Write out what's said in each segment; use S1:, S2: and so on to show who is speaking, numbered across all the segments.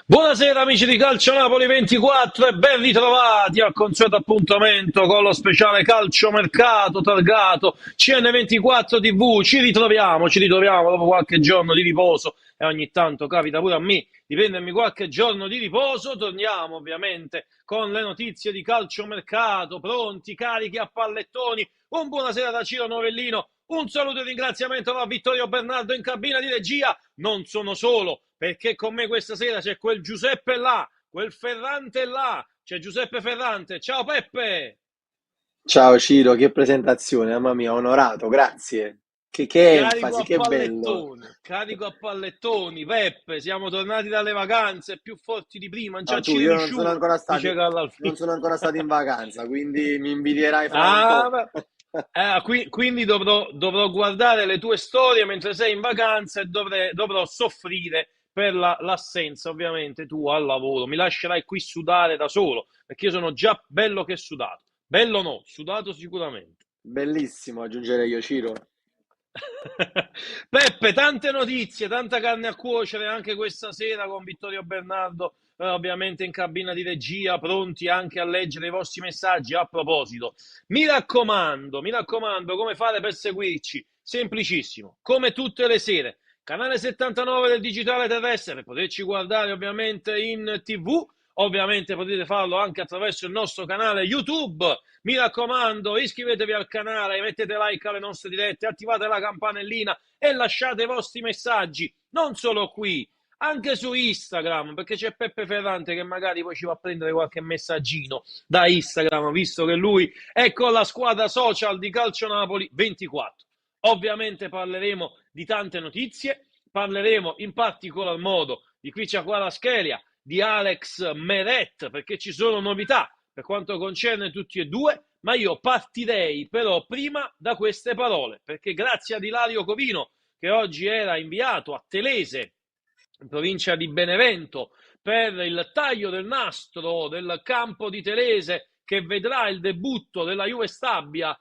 S1: Buonasera amici di Calcio Napoli 24 e ben ritrovati al consueto appuntamento con lo speciale calciomercato targato CN24 TV. Ci ritroviamo dopo qualche giorno di riposo e ogni tanto capita pure a me di prendermi qualche giorno di riposo. Torniamo ovviamente con le notizie di calciomercato, pronti, carichi a pallettoni. Un buonasera da Ciro Novellino. Un saluto e ringraziamento a Vittorio Bernardo in cabina di regia. Non sono solo, perché con me questa sera c'è quel Giuseppe là, quel Ferrante là, c'è Giuseppe Ferrante. Ciao Peppe!
S2: Ciao Ciro, che presentazione, mamma mia, onorato, grazie. Che
S1: Carico
S2: enfasi,
S1: a
S2: che bello.
S1: pallettoni, carico a pallettoni, Peppe, siamo tornati dalle vacanze più forti di prima, già
S2: No, tu,
S1: ci
S2: io non sono
S1: rivisciuto,
S2: ancora
S1: dice
S2: stato,
S1: Carlo
S2: non
S1: Alfini.
S2: sono ancora stato in vacanza, quindi mi invidierai fra un
S1: Ah,
S2: po'.
S1: beh. Quindi dovrò guardare le tue storie mentre sei in vacanza e dovrò soffrire per l'assenza, ovviamente, tu al lavoro. Mi lascerai qui sudare da solo, perché io sono già bello che sudato. Bello no, sudato sicuramente.
S2: Bellissimo, aggiungerei io, Ciro.
S1: Peppe, tante notizie, tanta carne a cuocere anche questa sera con Vittorio Bernardo, ovviamente in cabina di regia, pronti anche a leggere i vostri messaggi. A proposito, mi raccomando, come fare per seguirci? Semplicissimo, come tutte le sere, canale 79 del digitale terrestre, per poterci guardare ovviamente in TV. Ovviamente potete farlo anche attraverso il nostro canale YouTube. Mi raccomando, iscrivetevi al canale, mettete like alle nostre dirette, attivate la campanellina e lasciate i vostri messaggi, non solo qui, anche su Instagram, perché c'è Peppe Ferrante che magari poi ci va a prendere qualche messaggino da Instagram, visto che lui è con la squadra social di Calcio Napoli 24. Ovviamente parleremo di tante notizie, parleremo in particolar modo di Kvicha Kvaratskhelia, di Alex Meret, perché ci sono novità per quanto concerne tutti e due, ma io partirei però prima da queste parole, perché grazie ad Ilario Covino, che oggi era inviato a Telese, in provincia di Benevento, per il taglio del nastro del campo di Telese, che vedrà il debutto della Juve Stabia,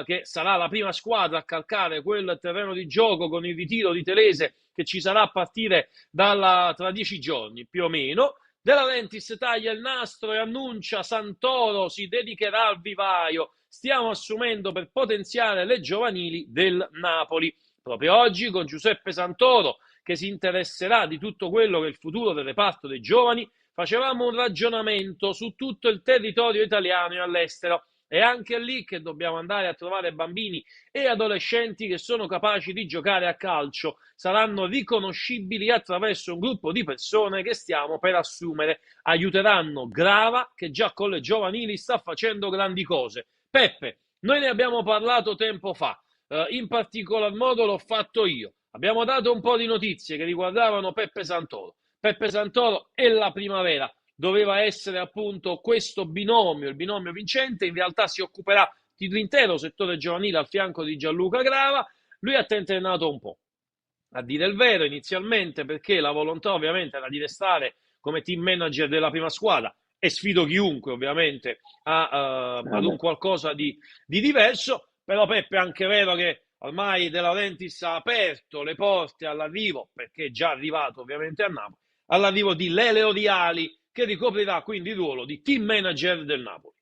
S1: che sarà la prima squadra a calcare quel terreno di gioco con il ritiro di Telese, che ci sarà a partire tra 10 giorni più o meno. De Laurentiis taglia il nastro e annuncia Santoro si dedicherà al vivaio. Stiamo assumendo per potenziare le giovanili del Napoli. Proprio oggi con Giuseppe Santoro, che si interesserà di tutto quello che è il futuro del reparto dei giovani, facevamo un ragionamento su tutto il territorio italiano e all'estero. È anche lì che dobbiamo andare a trovare bambini e adolescenti che sono capaci di giocare a calcio, saranno riconoscibili attraverso un gruppo di persone che stiamo per assumere. Aiuteranno Grava, che già con le giovanili sta facendo grandi cose. Peppe, noi ne abbiamo parlato tempo fa, in particolar modo l'ho fatto io. Abbiamo dato un po' di notizie che riguardavano Peppe Santoro. Peppe Santoro e la primavera doveva essere appunto questo binomio, il binomio vincente. In realtà si occuperà dell'intero settore giovanile al fianco di Gianluca Grava. Lui ha tentennato un po', a dire il vero, inizialmente, perché la volontà ovviamente era di restare come team manager della prima squadra, e sfido chiunque ovviamente ad un qualcosa di diverso. Però Peppe è anche vero che ormai De Laurentiis ha aperto le porte all'arrivo, perché è già arrivato ovviamente a Napoli, all'arrivo di Lele Oriali, che ricoprirà quindi il ruolo di team manager del Napoli.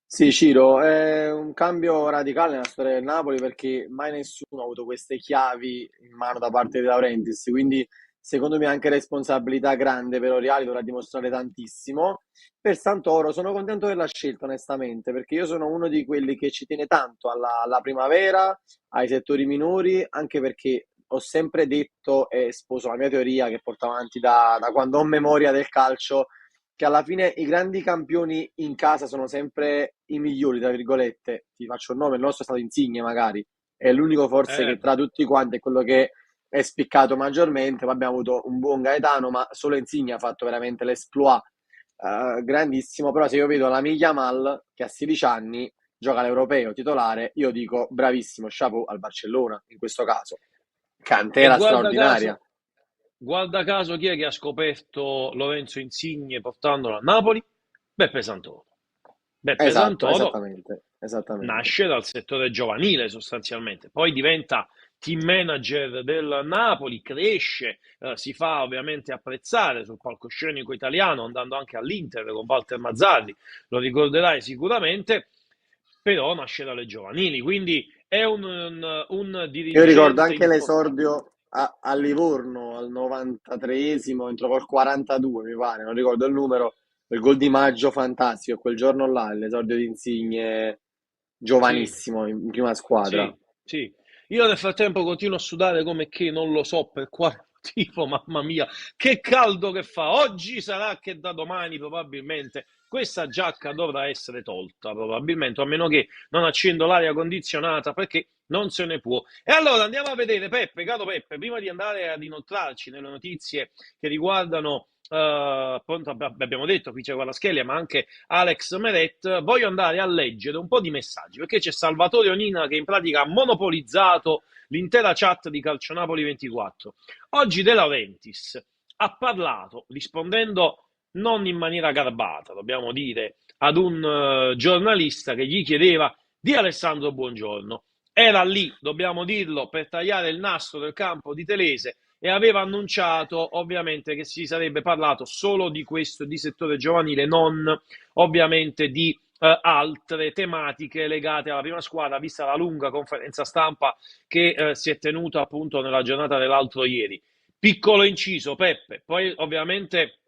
S2: Sì, Ciro, è un cambio radicale nella storia del Napoli perché mai nessuno ha avuto queste chiavi in mano da parte di Laurentiis, quindi secondo me anche responsabilità grande per Oriali, dovrà dimostrare tantissimo. Per Santoro sono contento della scelta, onestamente, perché io sono uno di quelli che ci tiene tanto alla primavera, ai settori minori, anche perché ho sempre detto e sposo la mia teoria che porto avanti da quando ho memoria del calcio, che alla fine i grandi campioni in casa sono sempre i migliori, tra virgolette. Ti faccio il nome, il nostro è stato Insigne magari, è l'unico forse che tra tutti quanti è quello che è spiccato maggiormente. Poi abbiamo avuto un buon Gaetano, ma solo Insigne ha fatto veramente l'esploit grandissimo. Però se io vedo la Yamal che a 16 anni gioca all'europeo titolare, io dico bravissimo, chapeau al Barcellona in questo caso.
S1: E
S2: Cantera
S1: guarda caso,
S2: straordinaria.
S1: Guarda caso chi è che ha scoperto Lorenzo Insigne portandolo a Napoli? Beppe Santoro. Beppe
S2: Esatto,
S1: Santoro
S2: esattamente, esattamente.
S1: nasce dal settore giovanile sostanzialmente, poi diventa team manager del Napoli, cresce, si fa ovviamente apprezzare sul palcoscenico italiano, andando anche all'Inter con Walter Mazzarri, lo ricorderai sicuramente, però nasce dalle giovanili, quindi è un
S2: Io ricordo
S1: dirigente
S2: anche
S1: importante.
S2: l'esordio a Livorno al 93esimo, entrò col 42, mi pare, non ricordo il numero, il gol di Maggio fantastico, quel giorno là, l'esordio di Insigne
S1: Sì,
S2: giovanissimo in prima squadra.
S1: sì, sì. Io nel frattempo continuo a sudare come che non lo so per quale motivo, mamma mia, che caldo che fa. Oggi sarà che da domani probabilmente questa giacca dovrà essere tolta, probabilmente, a meno che non accendo l'aria condizionata perché non se ne può. E allora andiamo a vedere, Peppe, caro Peppe, prima di andare ad inoltrarci nelle notizie che riguardano, appunto, abbiamo detto qui c'è Guaraschelia, ma anche Alex Meret, voglio andare a leggere un po' di messaggi perché c'è Salvatore Onina che in pratica ha monopolizzato l'intera chat di Calcionapoli 24. Oggi De Laurentiis ha parlato rispondendo non in maniera garbata, dobbiamo dire, ad un giornalista che gli chiedeva di Alessandro Buongiorno. Era lì, dobbiamo dirlo, per tagliare il nastro del campo di Telese e aveva annunciato ovviamente che si sarebbe parlato solo di questo, di settore giovanile, non ovviamente di altre tematiche legate alla prima squadra, vista la lunga conferenza stampa che si è tenuta appunto nella giornata dell'altro ieri. Piccolo inciso, Peppe, poi ovviamente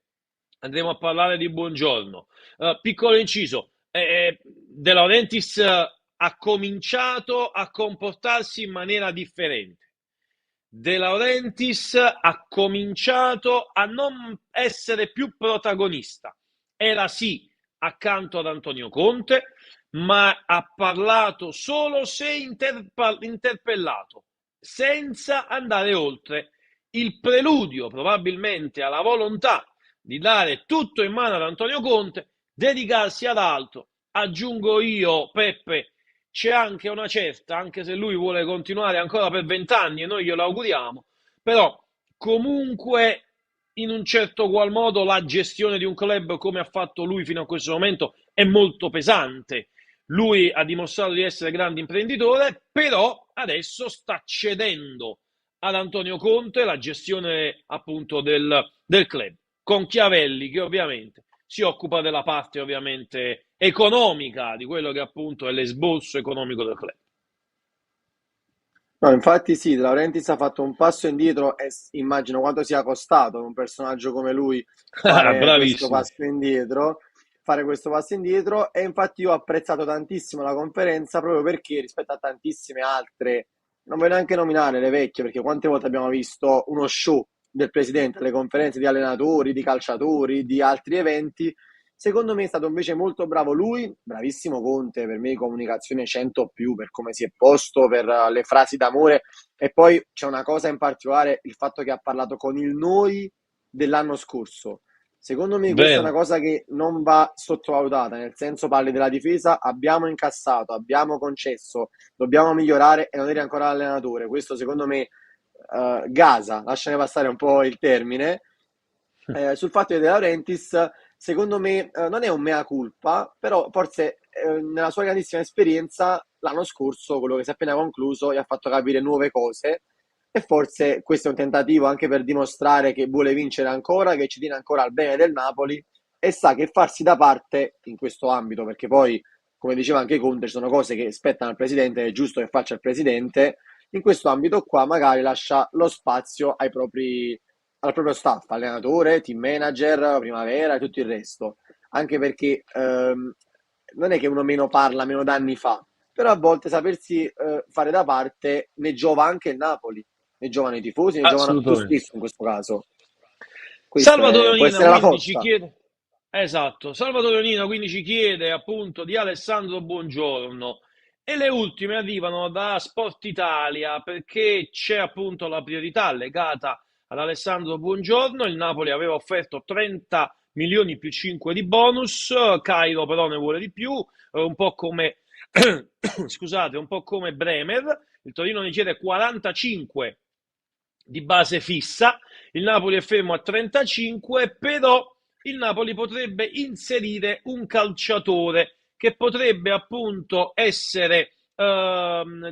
S1: andremo a parlare di Buongiorno. Piccolo inciso, De Laurentiis ha cominciato a comportarsi in maniera differente. De Laurentiis ha cominciato a non essere più protagonista. Era sì accanto ad Antonio Conte, ma ha parlato solo se interpellato, senza andare oltre. Il preludio probabilmente alla volontà di dare tutto in mano ad Antonio Conte, dedicarsi ad altro. Aggiungo io, Peppe, c'è anche una certa, anche se lui vuole continuare ancora per 20 anni e noi glielo auguriamo, però comunque in un certo qual modo la gestione di un club come ha fatto lui fino a questo momento è molto pesante. Lui ha dimostrato di essere grande imprenditore, però adesso sta cedendo ad Antonio Conte la gestione appunto del club, con Chiavelli che ovviamente si occupa della parte ovviamente economica di quello che appunto è l'esborso economico del club.
S2: No, infatti sì, De Laurentiis ha fatto un passo indietro e immagino quanto sia costato a un personaggio come lui fare questo
S1: Bravissimo.
S2: passo indietro, e infatti io ho apprezzato tantissimo la conferenza proprio perché rispetto a tantissime altre, non voglio neanche nominare le vecchie, perché quante volte abbiamo visto uno show del presidente alle conferenze di allenatori, di calciatori, di altri eventi. Secondo me è stato invece molto bravo lui, bravissimo Conte, per me comunicazione 100 più per come si è posto, per le frasi d'amore. E poi c'è una cosa in particolare, il fatto che ha parlato con il noi dell'anno scorso. Secondo me questa è una
S1: Vero.
S2: cosa che non va sottovalutata, nel senso parli della difesa, abbiamo incassato, abbiamo concesso, dobbiamo migliorare e non eri ancora l'allenatore. Questo secondo me gasa, lasciami passare un po' il termine, sul fatto di De Laurentiis, secondo me non è un mea culpa, però forse nella sua grandissima esperienza l'anno scorso, quello che si è appena concluso, gli ha fatto capire nuove cose e forse questo è un tentativo anche per dimostrare che vuole vincere ancora, che ci tiene ancora al bene del Napoli e sa che farsi da parte in questo ambito, perché poi, come diceva anche Conte, ci sono cose che spettano al presidente, è giusto che faccia il presidente, in questo ambito qua magari lascia lo spazio al proprio staff, allenatore, team manager, primavera e tutto il resto. Anche perché non è che uno meno parla, meno danni fa, però a volte sapersi fare da parte ne giova anche il Napoli, ne giovano i tifosi, ne giovano tu
S1: Assolutamente.
S2: stesso in questo caso.
S1: Salvatore
S2: Può
S1: Onina
S2: essere la
S1: quindi ci
S2: forza.
S1: chiede, esatto, Salvatore Onina quindi ci chiede appunto di Alessandro Buongiorno e le ultime arrivano da Sport Italia perché c'è appunto la priorità legata ad Alessandro Buongiorno, il Napoli aveva offerto 30 milioni più 5 di bonus, Cairo però ne vuole di più, un po' come, scusate, un po' come Bremer, il Torino ne chiede 45 di base fissa, il Napoli è fermo a 35, però il Napoli potrebbe inserire un calciatore che potrebbe appunto essere,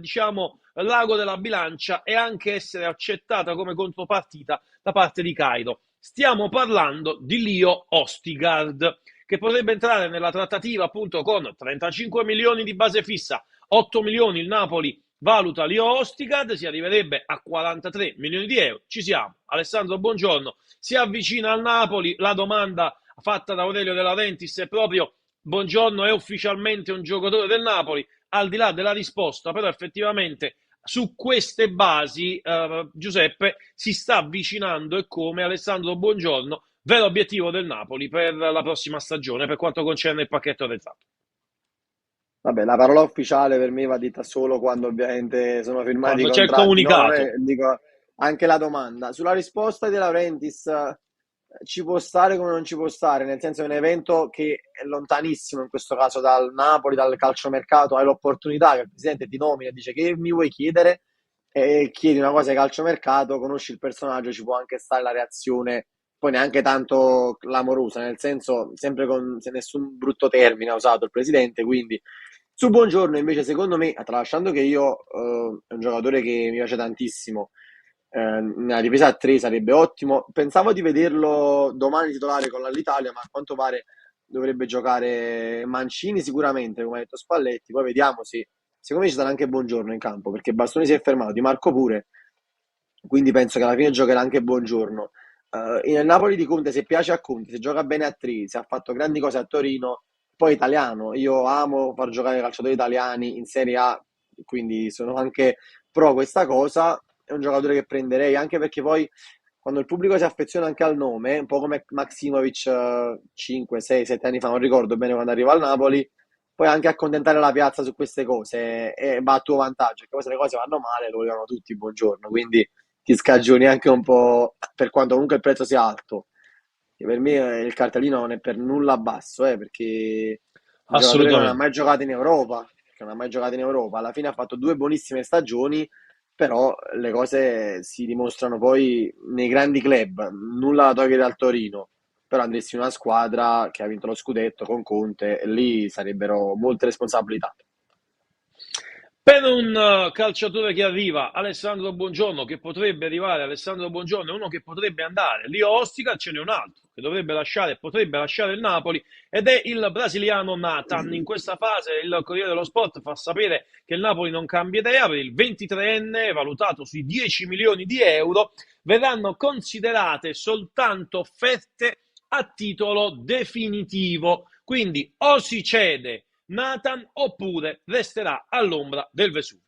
S1: diciamo, l'ago della bilancia e anche essere accettata come contropartita da parte di Cairo. Stiamo parlando di Lio Ostigard, che potrebbe entrare nella trattativa appunto con 35 milioni di base fissa, 8 milioni il Napoli valuta Lio Ostigard, si arriverebbe a 43 milioni di euro. Ci siamo. Alessandro Buongiorno si avvicina al Napoli. La domanda fatta da Aurelio De Laurentiis è proprio: Buongiorno è ufficialmente un giocatore del Napoli? Al di là della risposta, però effettivamente su queste basi Giuseppe si sta avvicinando, e come, Alessandro Buongiorno, vero obiettivo del Napoli per la prossima stagione per quanto concerne il pacchetto arretrato.
S2: Vabbè, la parola ufficiale per me va detta solo quando ovviamente sono firmati i
S1: Quando c'è il
S2: contratti. No, non
S1: comunicato.
S2: è, dico anche la domanda. Sulla risposta di Laurentiis ci può stare come non ci può stare, nel senso è un evento che è lontanissimo in questo caso dal Napoli, dal calciomercato, hai l'opportunità che il presidente ti nomina e dice che mi vuoi chiedere e chiedi una cosa di calciomercato, conosci il personaggio, ci può anche stare la reazione, poi neanche tanto clamorosa, nel senso sempre con se nessun brutto termine ha usato il presidente, quindi su Buongiorno invece secondo me, tralasciando che io è un giocatore che mi piace tantissimo, nella difesa a 3 sarebbe ottimo. Pensavo di vederlo domani titolare con l'Italia, ma a quanto pare dovrebbe giocare Mancini sicuramente, come ha detto Spalletti. Poi vediamo se, secondo me ci sarà anche Buongiorno in campo, perché Bastoni si è fermato, Di Marco pure, quindi penso che alla fine giocherà anche Buongiorno. Il Napoli di Conte, se piace a Conte, se gioca bene a 3, se ha fatto grandi cose a Torino, poi italiano. Io amo far giocare calciatori italiani in Serie A, quindi sono anche pro questa cosa. È un giocatore che prenderei anche perché poi quando il pubblico si affeziona anche al nome, un po' come Maximovic 5, 6, 7 anni fa, non ricordo bene quando arriva al Napoli, poi anche accontentare la piazza su queste cose e va a tuo vantaggio, perché poi se le cose vanno male lo vogliono tutti, buongiorno, quindi ti scagioni anche un po', per quanto comunque il prezzo sia alto. Che per me il cartellino non è per nulla basso, perché un giocatore che non ha
S1: Assolutamente.
S2: mai giocato in Europa, che non ha mai giocato in Europa, alla fine ha fatto due buonissime stagioni, però le cose si dimostrano poi nei grandi club, nulla da togliere al Torino, però andresti in una squadra che ha vinto lo scudetto con Conte e lì sarebbero molte responsabilità.
S1: Per un calciatore che arriva, Alessandro Buongiorno, che potrebbe arrivare, Alessandro Buongiorno è uno che potrebbe andare, Lio Ostica ce n'è un altro che dovrebbe lasciare, potrebbe lasciare il Napoli, ed è il brasiliano Nathan. In questa fase il Corriere dello Sport fa sapere che il Napoli non cambia idea, per il 23enne valutato sui 10 milioni di euro verranno considerate soltanto offerte a titolo definitivo, quindi o si cede Nathan oppure resterà all'ombra del Vesuvio.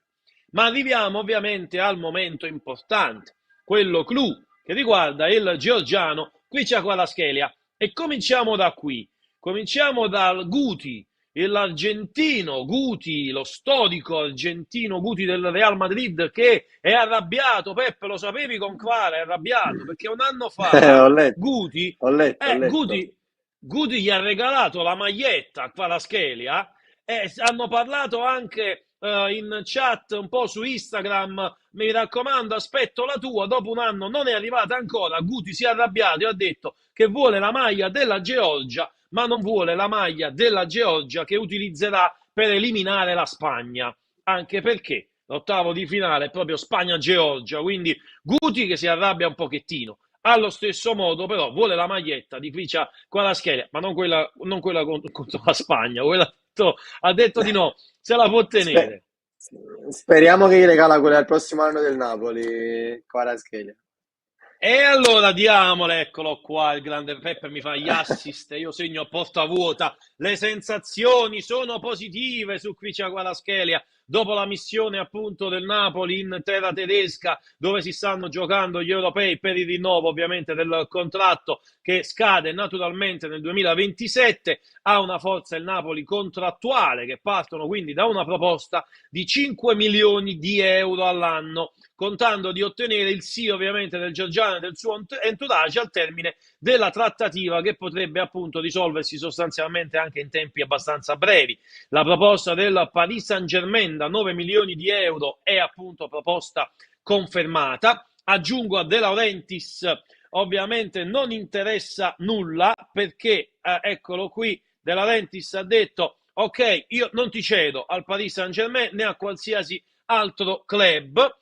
S1: Ma arriviamo ovviamente al momento importante, quello clou che riguarda il georgiano Kvaratskhelia, e cominciamo da qui. Cominciamo dal Guti, l'argentino Guti, lo storico argentino Guti del Real Madrid, che è arrabbiato. Peppe, lo sapevi con quale è arrabbiato? Perché un anno fa
S2: Ho letto,
S1: Guti,
S2: ho letto.
S1: Guti, Guti gli ha regalato la maglietta a Kvaratskhelia, e hanno parlato anche in chat un po' su Instagram. Mi raccomando, aspetto la tua. Dopo un anno non è arrivata ancora. Guti si è arrabbiato e ha detto che vuole la maglia della Georgia, ma non vuole la maglia della Georgia che utilizzerà per eliminare la Spagna, anche perché l'ottavo di finale è proprio Spagna-Georgia, quindi Guti che si arrabbia un pochettino. Allo stesso modo, però, vuole la maglietta di Kvicia Kvaratskhelia, ma non quella contro la Spagna. Ha detto di no, se la può
S2: Spe-
S1: tenere.
S2: speriamo che gli regala quella al prossimo anno del Napoli, Kvaratskhelia.
S1: E allora diamole, eccolo qua, il grande Peppe mi fa gli assist, io segno a porta vuota. Le sensazioni sono positive su Kvicia Kvaratskhelia dopo la missione appunto del Napoli in terra tedesca, dove si stanno giocando gli europei per il rinnovo ovviamente del contratto che scade naturalmente nel 2027. Ha una forza il Napoli contrattuale, che partono quindi da una proposta di 5 milioni di euro all'anno, contando di ottenere il sì ovviamente del Giorgiano e del suo entourage al termine della trattativa, che potrebbe appunto risolversi sostanzialmente anche in tempi abbastanza brevi. La proposta del Paris Saint-Germain da 9 milioni di euro è appunto proposta confermata. Aggiungo a De Laurentiis, ovviamente non interessa nulla perché, eccolo qui, De Laurentiis ha detto ok, io non ti cedo al Paris Saint-Germain né a qualsiasi altro club,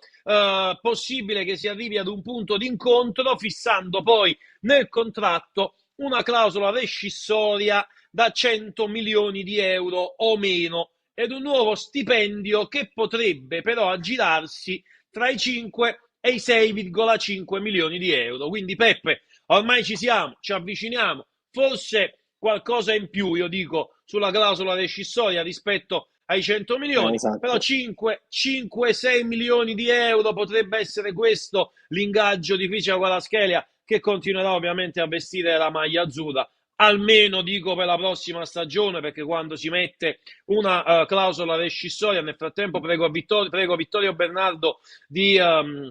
S1: possibile che si arrivi ad un punto d'incontro fissando poi nel contratto una clausola rescissoria da 100 milioni di euro o meno ed un nuovo stipendio che potrebbe però aggirarsi tra i 5 e i 6,5 milioni di euro. Quindi Peppe, ormai ci siamo, ci avviciniamo, forse qualcosa in più, io dico, sulla clausola rescissoria rispetto ai 100 milioni, però
S2: Esatto.
S1: 5-6 milioni di euro potrebbe essere questo l'ingaggio di Ficia Kvaratskhelia, che continuerà ovviamente a vestire la maglia azzurra, almeno dico per la prossima stagione, perché quando si mette una clausola rescissoria, nel frattempo prego Vittorio Bernardo di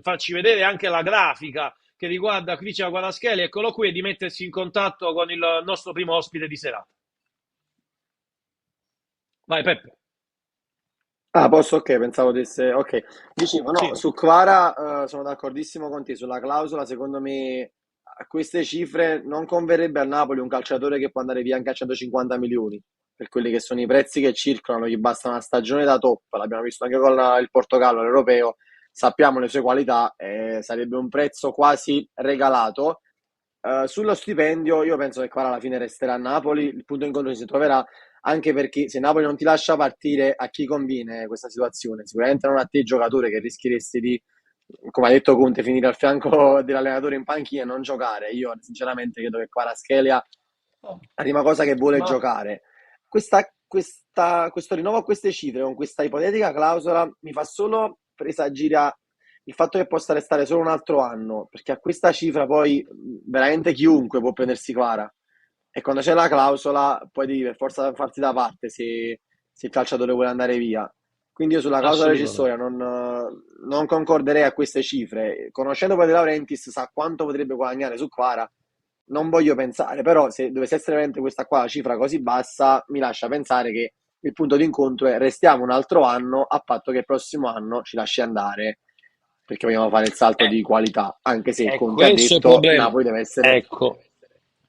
S1: farci vedere anche la grafica che riguarda Ficia Kvaratskhelia, eccolo qui, e di mettersi in contatto con il nostro primo ospite di serata. Vai Peppe.
S2: Ah, posso? Ok, pensavo desse... Ok, dicevo, no,
S1: Sì.
S2: su Kvara sono d'accordissimo con te, sulla clausola, secondo me a queste cifre non converrebbe al Napoli un calciatore che può andare via anche a 150 milioni, per quelli che sono i prezzi che circolano, gli basta una stagione da top, l'abbiamo visto anche con il Portogallo, l'Europeo, sappiamo le sue qualità, sarebbe un prezzo quasi regalato. Sullo stipendio, io penso che Kvara alla fine resterà a Napoli, il punto incontro si troverà anche perché se Napoli non ti lascia partire, a chi conviene questa situazione? Sicuramente non a te, giocatore, che rischieresti di, come ha detto Conte, finire al fianco dell'allenatore in panchina e non giocare. Io sinceramente credo che Kvaratskhelia,
S1: Oh,
S2: la prima cosa che vuole
S1: ma
S2: giocare. Questo rinnovo a queste cifre, con questa ipotetica clausola, mi fa solo presagire il fatto che possa restare solo un altro anno, perché a questa cifra poi veramente chiunque può prendersi Kvara. E quando c'è la clausola, poi devi per forza farti da parte se il calciatore vuole andare via. Quindi io sulla clausola
S1: assolutamente.
S2: recessoria non concorderei a queste cifre. Conoscendo poi De Laurentiis, sa quanto potrebbe guadagnare su Kvara. Non voglio pensare, però se dovesse essere veramente questa qua la cifra così bassa, mi lascia pensare che il punto di incontro è restiamo un altro anno a patto che il prossimo anno ci lasci andare perché vogliamo fare il salto
S1: Eh,
S2: di qualità, anche se
S1: è
S2: Conte ha
S1: questo il
S2: detto
S1: problema.
S2: Napoli deve essere
S1: Ecco,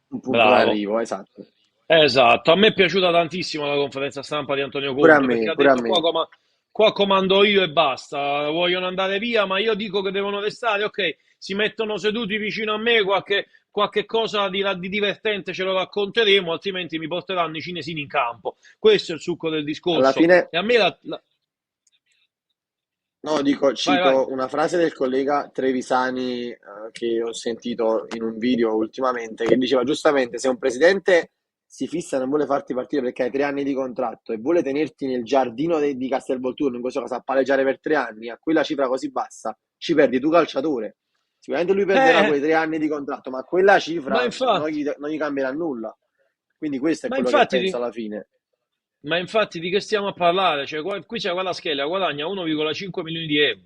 S2: un punto
S1: bravo.
S2: d'arrivo, esatto.
S1: Esatto, a me è piaciuta tantissimo la conferenza stampa di Antonio
S2: Pure a
S1: Conte
S2: me,
S1: perché ha
S2: pure a
S1: detto
S2: me.
S1: qua comando io e basta, vogliono andare via ma io dico che devono restare, ok, si mettono seduti vicino a me, qualche cosa di divertente ce lo racconteremo, altrimenti mi porteranno i cinesini in campo. Questo è il succo del
S2: Alla
S1: discorso.
S2: fine,
S1: E a me
S2: no, dico,
S1: Vai, vai.
S2: cito una frase del collega Trevisani che ho sentito in un video ultimamente, che diceva giustamente, se un presidente si fissa e non vuole farti partire perché hai 3 anni di contratto e vuole tenerti nel giardino di Castelvolturno, in questo caso a palleggiare per 3 anni, a quella cifra così bassa, ci perdi tu calciatore. Sicuramente lui perderà
S1: Eh,
S2: quei 3 anni di contratto, ma quella
S1: ma
S2: cifra
S1: infatti,
S2: non gli cambierà nulla. Quindi questo è
S1: ma
S2: quello che
S1: infatti,
S2: penso alla fine.
S1: Ma infatti di che stiamo a parlare? Cioè, qui c'è Kvaratskhelia, guadagna 1,5 milioni di euro.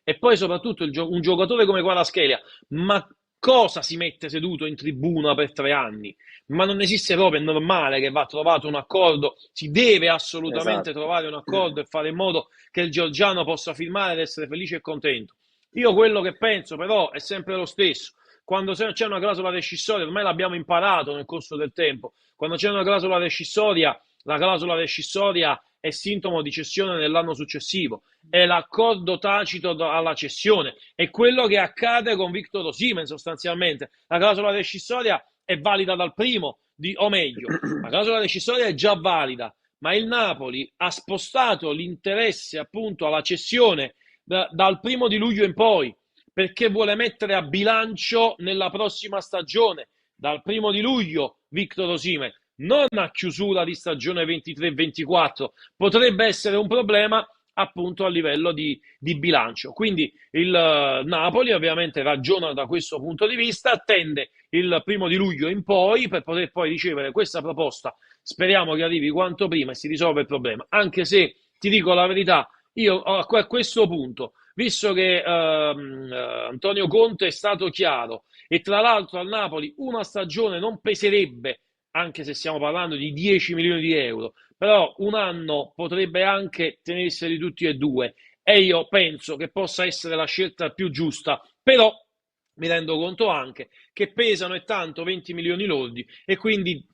S1: E poi soprattutto un giocatore come Kvaratskhelia, ma cosa si mette seduto in tribuna per 3 anni? Ma non esiste proprio, è normale che va trovato un accordo, si deve assolutamente
S2: Esatto.
S1: trovare un accordo e fare in modo che il georgiano possa firmare ed essere felice e contento. Io quello che penso però è sempre lo stesso. Quando c'è una clausola rescissoria, ormai l'abbiamo imparato nel corso del tempo, quando c'è una clausola rescissoria, la clausola rescissoria è sintomo di cessione nell'anno successivo, è l'accordo tacito alla cessione, è quello che accade con Victor Osimhen sostanzialmente. La clausola rescissoria è valida dal primo, o meglio, la clausola rescissoria è già valida, ma il Napoli ha spostato l'interesse appunto alla cessione dal 1° luglio in poi, perché vuole mettere a bilancio nella prossima stagione, dal 1° luglio, Victor Osimhen, non a chiusura di stagione 23-24, potrebbe essere un problema appunto a livello di bilancio. Quindi il Napoli ovviamente ragiona da questo punto di vista, attende il 1° luglio in poi per poter poi ricevere questa proposta. Speriamo che arrivi quanto prima e si risolva il problema. Anche se ti dico la verità, io a questo punto, visto che Antonio Conte è stato chiaro e tra l'altro al Napoli una stagione non peserebbe, anche se stiamo parlando di 10 milioni di euro, però un anno potrebbe anche tenerseli tutti e due e io penso che possa essere la scelta più giusta, però mi rendo conto anche che pesano e tanto 20 milioni lordi e quindi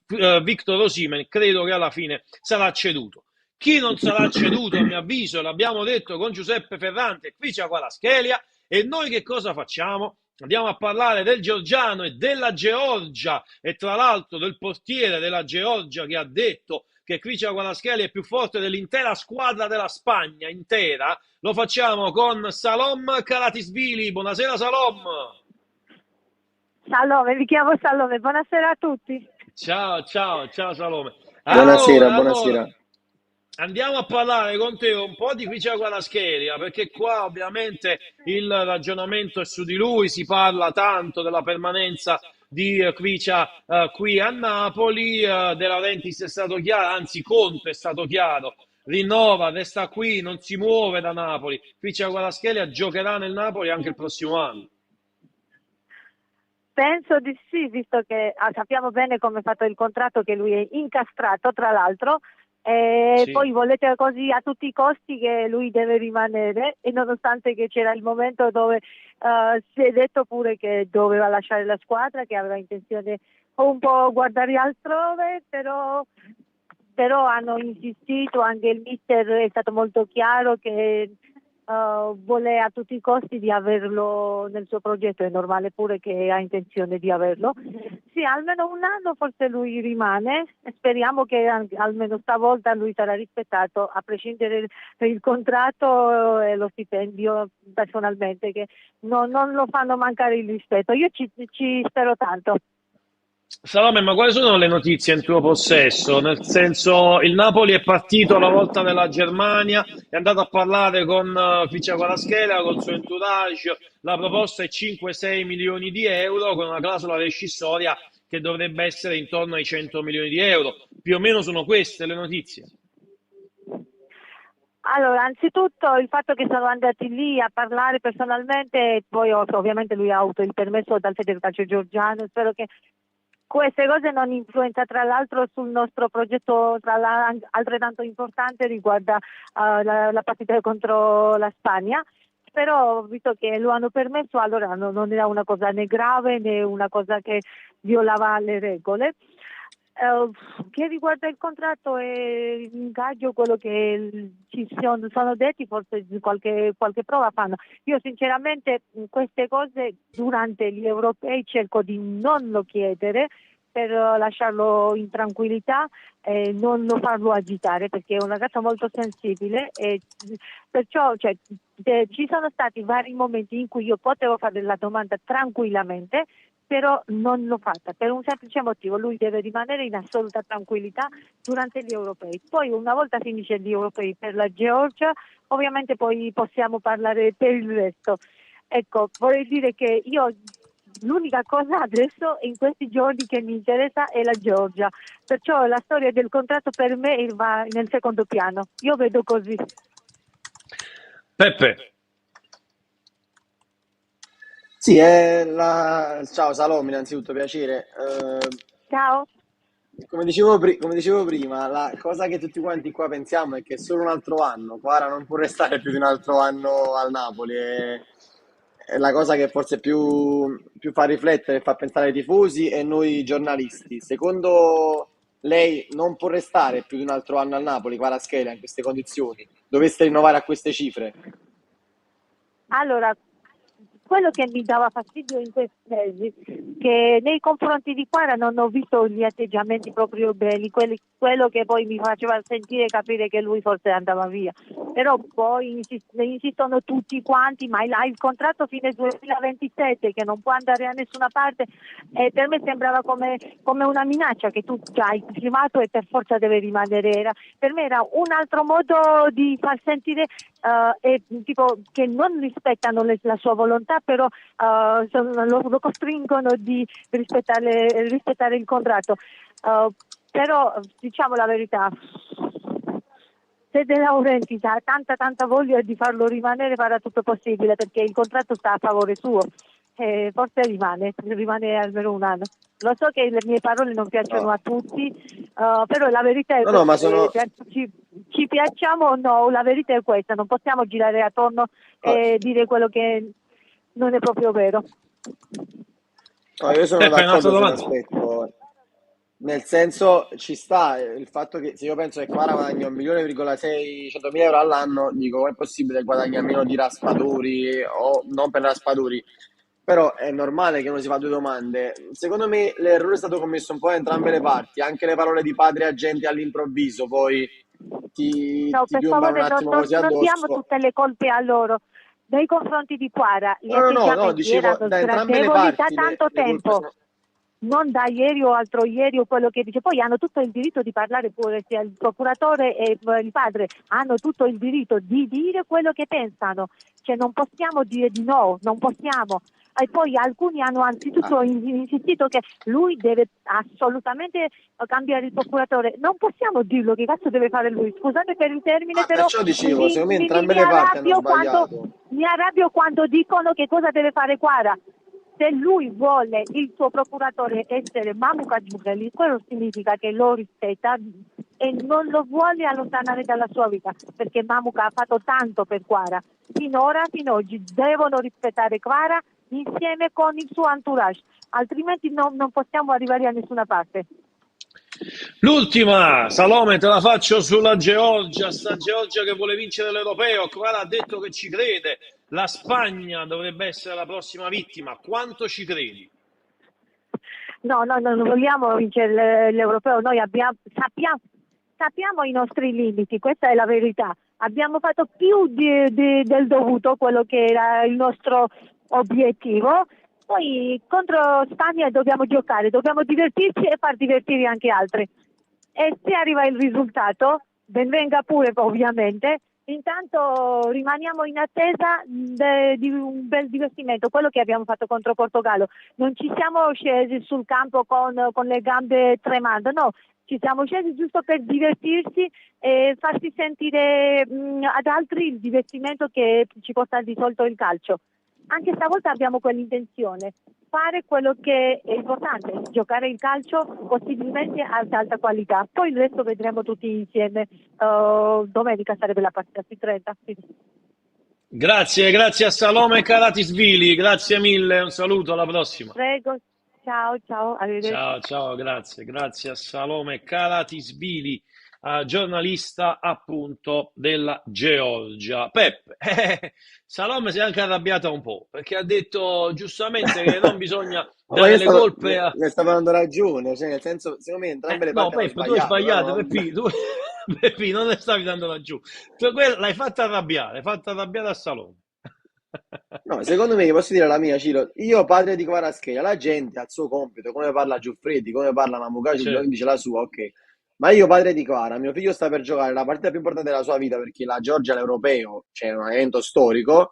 S1: Victor Osimhen credo che alla fine sarà ceduto. Chi non sarà ceduto, a mio avviso, l'abbiamo detto con Giuseppe Ferrante, qui c'è Kvaratskhelia, e noi che cosa facciamo? Andiamo a parlare del georgiano e della Georgia e tra l'altro del portiere della Georgia che ha detto che Krista Kvaratskhelia è più forte dell'intera squadra della Spagna intera. Lo facciamo con Salom Karatisvili. Buonasera Salom.
S3: Salome, mi chiamo Salome, buonasera a tutti.
S1: Ciao, ciao, ciao Salome.
S2: Buonasera,
S1: Allora,
S2: buonasera.
S1: andiamo a parlare con te un po' di Krista Kvaratskhelia, perché qua ovviamente il ragionamento è su di lui, si parla tanto della permanenza di Krista qui a Napoli, De Laurentiis è stato chiaro, anzi Conte è stato chiaro, rinnova, resta qui, non si muove da Napoli. Krista Kvaratskhelia giocherà nel Napoli anche il prossimo anno.
S3: Penso di sì, visto che sappiamo bene come è fatto il contratto, che lui è incastrato, tra l'altro, e
S1: Sì.
S3: poi volete così a tutti i costi che lui deve rimanere, e nonostante che c'era il momento dove si è detto pure che doveva lasciare la squadra, che aveva intenzione un po' guardare altrove, però hanno insistito, anche il mister è stato molto chiaro che vuole a tutti i costi di averlo nel suo progetto, è normale pure che ha intenzione di averlo. Sì, almeno un anno forse lui rimane, speriamo che almeno stavolta lui sarà rispettato, a prescindere il contratto e lo stipendio, personalmente, che non lo fanno mancare il rispetto. Io ci spero tanto.
S1: Salome, ma quali sono le notizie in tuo possesso? Nel senso, il Napoli è partito alla volta della Germania, è andato a parlare con Ficia Kvaratskhelia, con il suo entourage, la proposta è 5-6 milioni di euro con una clausola rescissoria che dovrebbe essere intorno ai 100 milioni di euro. Più o meno sono queste le notizie.
S3: Allora, anzitutto il fatto che sono andati lì a parlare personalmente, e poi ovviamente lui ha avuto il permesso dal Federcalcio georgiano, spero che queste cose non influenza tra l'altro sul nostro progetto, altrettanto importante, riguarda la partita contro la Spagna. Però visto che lo hanno permesso, allora non era una cosa né grave né una cosa che violava le regole. Che riguarda il contratto e l'ingaggio, quello che sono detti, forse qualche prova fanno. Io sinceramente queste cose durante gli europei cerco di non lo chiedere, per lasciarlo in tranquillità e non lo farlo agitare, perché è un ragazzo molto sensibile, e perciò ci sono stati vari momenti in cui io potevo fare la domanda tranquillamente, però non l'ho fatta per un semplice motivo: lui deve rimanere in assoluta tranquillità durante gli europei. Poi una volta finisce gli europei per la Georgia, ovviamente poi possiamo parlare per il resto. Ecco, vorrei dire che io l'unica cosa adesso in questi giorni che mi interessa è la Georgia, perciò la storia del contratto per me va nel secondo piano, io vedo così.
S1: Peppe,
S2: Sì, ciao Salome, innanzitutto piacere.
S3: Ciao.
S2: Come dicevo prima, la cosa che tutti quanti qua pensiamo è che solo un altro anno, Quara non può restare più di un altro anno al Napoli. È la cosa che forse più fa riflettere, fa pensare ai tifosi e noi giornalisti. Secondo lei non può restare più di un altro anno al Napoli, Kvaratskhelia, in queste condizioni? Doveste rinnovare a queste cifre?
S3: Allora, quello che mi dava fastidio in questi mesi, che nei confronti di Quara non ho visto gli atteggiamenti proprio belli, quello che poi mi faceva sentire capire che lui forse andava via. Però poi insistono tutti quanti, ma il contratto fine 2027 che non può andare a nessuna parte, e per me sembrava come una minaccia, che tu già hai firmato e per forza deve rimanere. Per me era un altro modo di far sentire tipo che non rispettano la sua volontà, però lo costringono di rispettare il contratto. Però diciamo la verità, se De Laurentiis ha tanta voglia di farlo rimanere, farà tutto possibile, perché il contratto sta a favore suo. Forse rimane almeno un anno. Lo so che le mie parole non piacciono
S2: No,
S3: a tutti, però la verità è
S2: no, no, ma
S3: questa,
S2: sono...
S3: ci piacciamo o no, la verità è questa, non possiamo girare attorno
S2: no,
S3: e dire quello che non è proprio vero.
S2: No, io sono
S1: Fai un'altra
S2: d'accordo su un
S1: domanda.
S2: aspetto, nel senso ci sta il fatto che se io penso che Kvara guadagna 1.600.000 euro all'anno, dico com'è possibile che guadagna meno di Raspadori o non per Raspadori, però è normale che uno si fa due domande. Secondo me l'errore è stato commesso un po' da entrambe le parti, anche le parole di padre agenti all'improvviso, poi
S3: No,
S2: ti
S3: per
S2: piombano un
S3: favore,
S2: attimo così
S3: non diamo
S2: addosso.
S3: tutte le colpe a loro. Nei confronti di Quara gli
S2: No, no, no, no,
S3: atteggiamenti
S2: dicevo
S3: erano
S2: da entrambe le
S3: sgradevoli da
S2: parti
S3: tanto
S2: le colpe
S3: tempo,
S2: sono...
S3: non da ieri o altro ieri o quello che dice. Poi hanno tutto il diritto di parlare pure, sia il procuratore e il padre hanno tutto il diritto di dire quello che pensano. Cioè non possiamo dire di no, non possiamo. E poi alcuni hanno
S2: Ah,
S3: anzitutto insistito che lui deve assolutamente cambiare il procuratore. Non possiamo dirlo, che cazzo deve fare lui? Scusate per il termine, però
S2: perciò dicevo, secondo me entrambe
S3: mi
S2: le parti hanno sbagliato.
S3: arrabbio quando dicono che cosa deve fare Quara. Se lui vuole il suo procuratore essere Mamuka Giugali, quello significa che lo rispetta e non lo vuole allontanare dalla sua vita, perché Mamuka ha fatto tanto per Quara. Finora, fino ad oggi, devono rispettare Quara insieme con il suo entourage, altrimenti non possiamo arrivare a nessuna parte.
S1: L'ultima, Salome, te la faccio sulla Georgia, sta Georgia che vuole vincere l'Europeo, Kvara ha detto che ci crede, la Spagna dovrebbe essere la prossima vittima, quanto ci credi?
S3: No, non vogliamo vincere l'Europeo, noi sappiamo i nostri limiti, questa è la verità. Abbiamo fatto più del dovuto, quello che era il nostro obiettivo. Poi contro Spagna dobbiamo giocare, dobbiamo divertirci e far divertire anche altri. E se arriva il risultato, ben venga pure ovviamente. Intanto rimaniamo in attesa di un bel divertimento, quello che abbiamo fatto contro Portogallo. Non ci siamo scesi sul campo con le gambe tremando, no, ci siamo scesi giusto per divertirsi e farsi sentire ad altri il divertimento che ci porta di solito il calcio. Anche stavolta abbiamo quell'intenzione, fare quello che è importante, giocare il calcio possibilmente ad alta qualità. Poi il resto vedremo tutti insieme. Domenica sarebbe la partita sui 30. Sì.
S1: Grazie, grazie a Salome Karatisvili, grazie mille, un saluto, alla prossima.
S3: Prego, ciao, arrivederci.
S1: Ciao, ciao, grazie, grazie a Salome Karatisvili, giornalista appunto della Georgia. Peppe, Salome si è anche arrabbiata un po' perché ha detto giustamente che non bisogna
S2: Ma
S1: dare le colpe a...
S2: le stavo dando ragione, cioè nel senso, secondo me entrambe le
S1: No,
S2: parti hanno
S1: Peppe, tu hai
S2: sbagliato, però
S1: sbagliato,
S2: non...
S1: Peppi, tu... Peppi, non le stavi dando laggiù. L'hai fatta arrabbiare, hai fatto arrabbiare a Salome.
S2: No, secondo me, posso dire la mia, Ciro, io padre di Kvaratskhelia, la gente ha il suo compito, come parla Giuffretti, come parla Mamoukacic, lui
S1: Certo,
S2: dice la sua, ok. Ma io padre di Kvara, mio figlio sta per giocare la partita più importante della sua vita perché la Georgia è l'europeo, cioè un evento storico,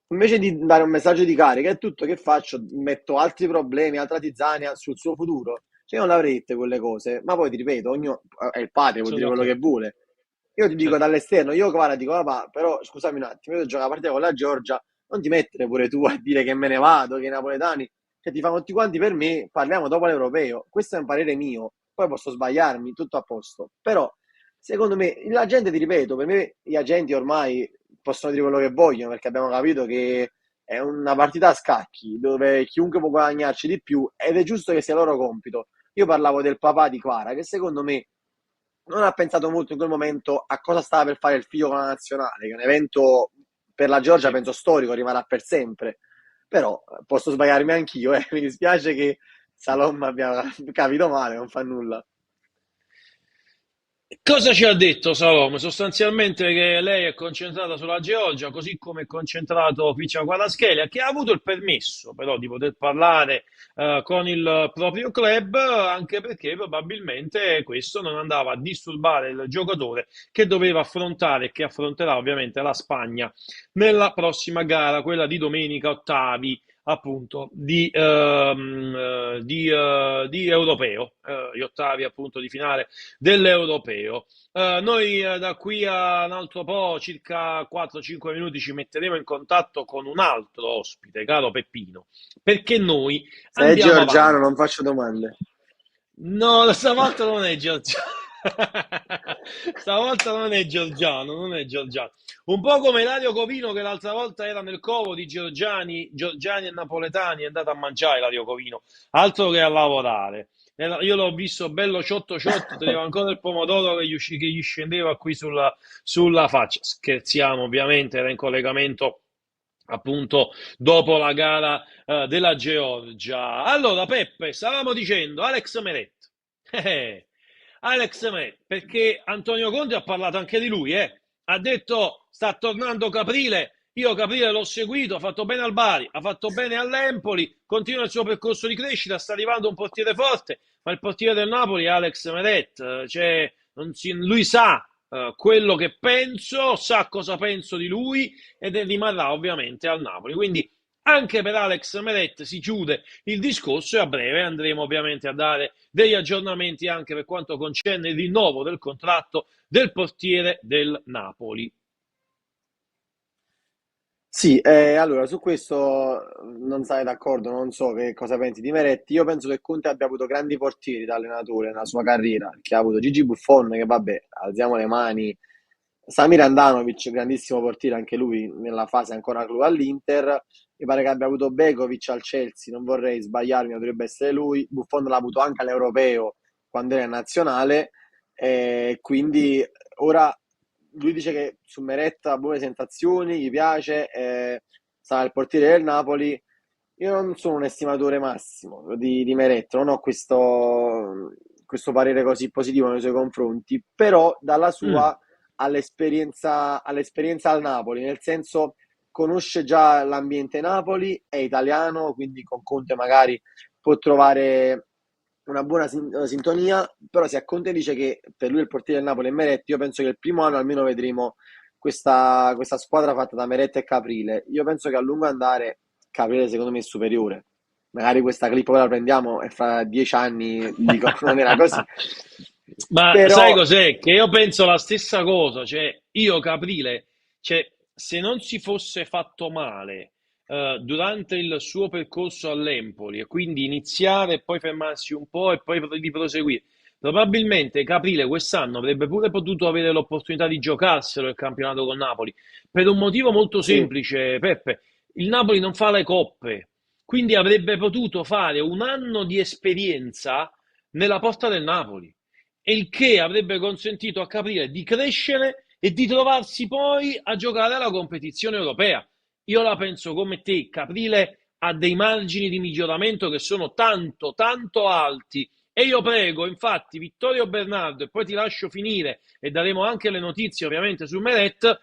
S2: invece di dare un messaggio di carica e tutto, che faccio? Metto altri problemi, altra tizzania sul suo futuro. Cioè, io non l'avrei dette quelle cose, ma poi ti ripeto, ognuno è il padre, può
S1: sono
S2: dire quello che
S1: d'accordo.
S2: vuole. Io ti dico
S1: Certo,
S2: dall'esterno, io Kvara dico, papà, però scusami un attimo, io gioco la partita con la Georgia, non ti mettere pure tu a dire che me ne vado, che i napoletani, che ti fanno tutti quanti per me, parliamo dopo l'europeo. Questo è un parere mio, poi posso sbagliarmi, tutto a posto. Però, secondo me, la gente, ti ripeto, per me gli agenti ormai possono dire quello che vogliono, perché abbiamo capito che è una partita a scacchi, dove chiunque può guadagnarci di più, ed è giusto che sia il loro compito. Io parlavo del papà di Kvara, che secondo me non ha pensato molto in quel momento a cosa stava per fare il figlio con la nazionale, che è un evento per la Georgia,
S1: sì.
S2: penso storico, rimarrà per sempre. Però posso sbagliarmi anch'io, mi dispiace che Salom abbia capito male, non fa nulla.
S1: Cosa ci ha detto Salome? Sostanzialmente che lei è concentrata sulla Georgia, così come è concentrato Ficia Kvaratskhelia, che ha avuto il permesso però di poter parlare con il proprio club, anche perché probabilmente questo non andava a disturbare il giocatore che doveva affrontare e che affronterà ovviamente la Spagna nella prossima gara, quella di domenica ottavi appunto di europeo, gli ottavi appunto di finale dell'europeo. Noi da qui a un altro po', circa 4-5 minuti, ci metteremo in contatto con un altro ospite, caro Peppino, perché noi
S2: Se è
S1: andiamo
S2: georgiano
S1: avanti.
S2: non faccio domande.
S1: No, stavolta non è Giorgio. Stavolta non è Giorgiano, non è Giorgiano. Un po' come Ilario Covino che l'altra volta era nel covo di Giorgiani, Giorgiani e Napoletani, è andato a mangiare Ilario Covino, altro che a lavorare. Io l'ho visto bello ciotto ciotto, teneva ancora il pomodoro che gli scendeva qui sulla faccia. Scherziamo, ovviamente, era in collegamento appunto dopo la gara della Georgia. Allora, Peppe, stavamo dicendo Alex Meret. Eh, Alex Meret, perché Antonio Conte ha parlato anche di lui, eh. Ha detto sta tornando Caprile. Io Caprile l'ho seguito, ha fatto bene al Bari, ha fatto bene all'Empoli, continua il suo percorso di crescita, sta arrivando un portiere forte, ma il portiere del Napoli è Alex Meret, cioè, lui sa quello che penso, sa cosa penso di lui ed rimarrà ovviamente al Napoli. Quindi anche per Alex Meret si chiude il discorso e a breve andremo ovviamente a dare degli aggiornamenti anche per quanto concerne il rinnovo del contratto del portiere del Napoli.
S2: Sì, allora su questo non sei d'accordo, non so che cosa pensi di Meretti. Io penso che Conte abbia avuto grandi portieri da allenatore nella sua carriera, che ha avuto Gigi Buffon, che vabbè, alziamo le mani, Samir Andanovic, grandissimo portiere anche lui nella fase ancora clou all'Inter. Mi pare che abbia avuto Begovic al Chelsea, non vorrei sbagliarmi, ma dovrebbe essere lui. Buffon l'ha avuto anche all'Europeo quando era in nazionale, quindi ora lui dice che su Meretta ha buone sensazioni, gli piace, sarà il portiere del Napoli. Io non sono un estimatore massimo di Meret, non ho questo parere così positivo nei suoi confronti, però dalla
S1: Mm.
S2: sua all'esperienza al Napoli, nel senso conosce già l'ambiente Napoli, è italiano, quindi con Conte magari può trovare una buona sintonia, però se a Conte dice che per lui il portiere del Napoli è Meret, io penso che il primo anno almeno vedremo questa squadra fatta da Meret e Caprile. Io penso che a lungo andare Caprile secondo me è superiore. Magari questa clip ora la prendiamo e fra 10 anni dico non era così.
S1: Ma sai
S2: Però
S1: cos'è? Che io penso la stessa cosa, cioè io Caprile, cioè, se non si fosse fatto male durante il suo percorso all'Empoli e quindi iniziare e poi fermarsi un po' e poi di proseguire, probabilmente Caprile quest'anno avrebbe pure potuto avere l'opportunità di giocarselo il campionato con Napoli, per un motivo molto
S2: sì,
S1: semplice, Peppe, il Napoli non fa le coppe, quindi avrebbe potuto fare un anno di esperienza nella porta del Napoli, e il che avrebbe consentito a Caprile di crescere e di trovarsi poi a giocare alla competizione europea. Io la penso come te, Caprile ha dei margini di miglioramento che sono tanto, tanto alti. E io prego, infatti, Vittorio Bernardo, e poi ti lascio finire e daremo anche le notizie ovviamente su Meret,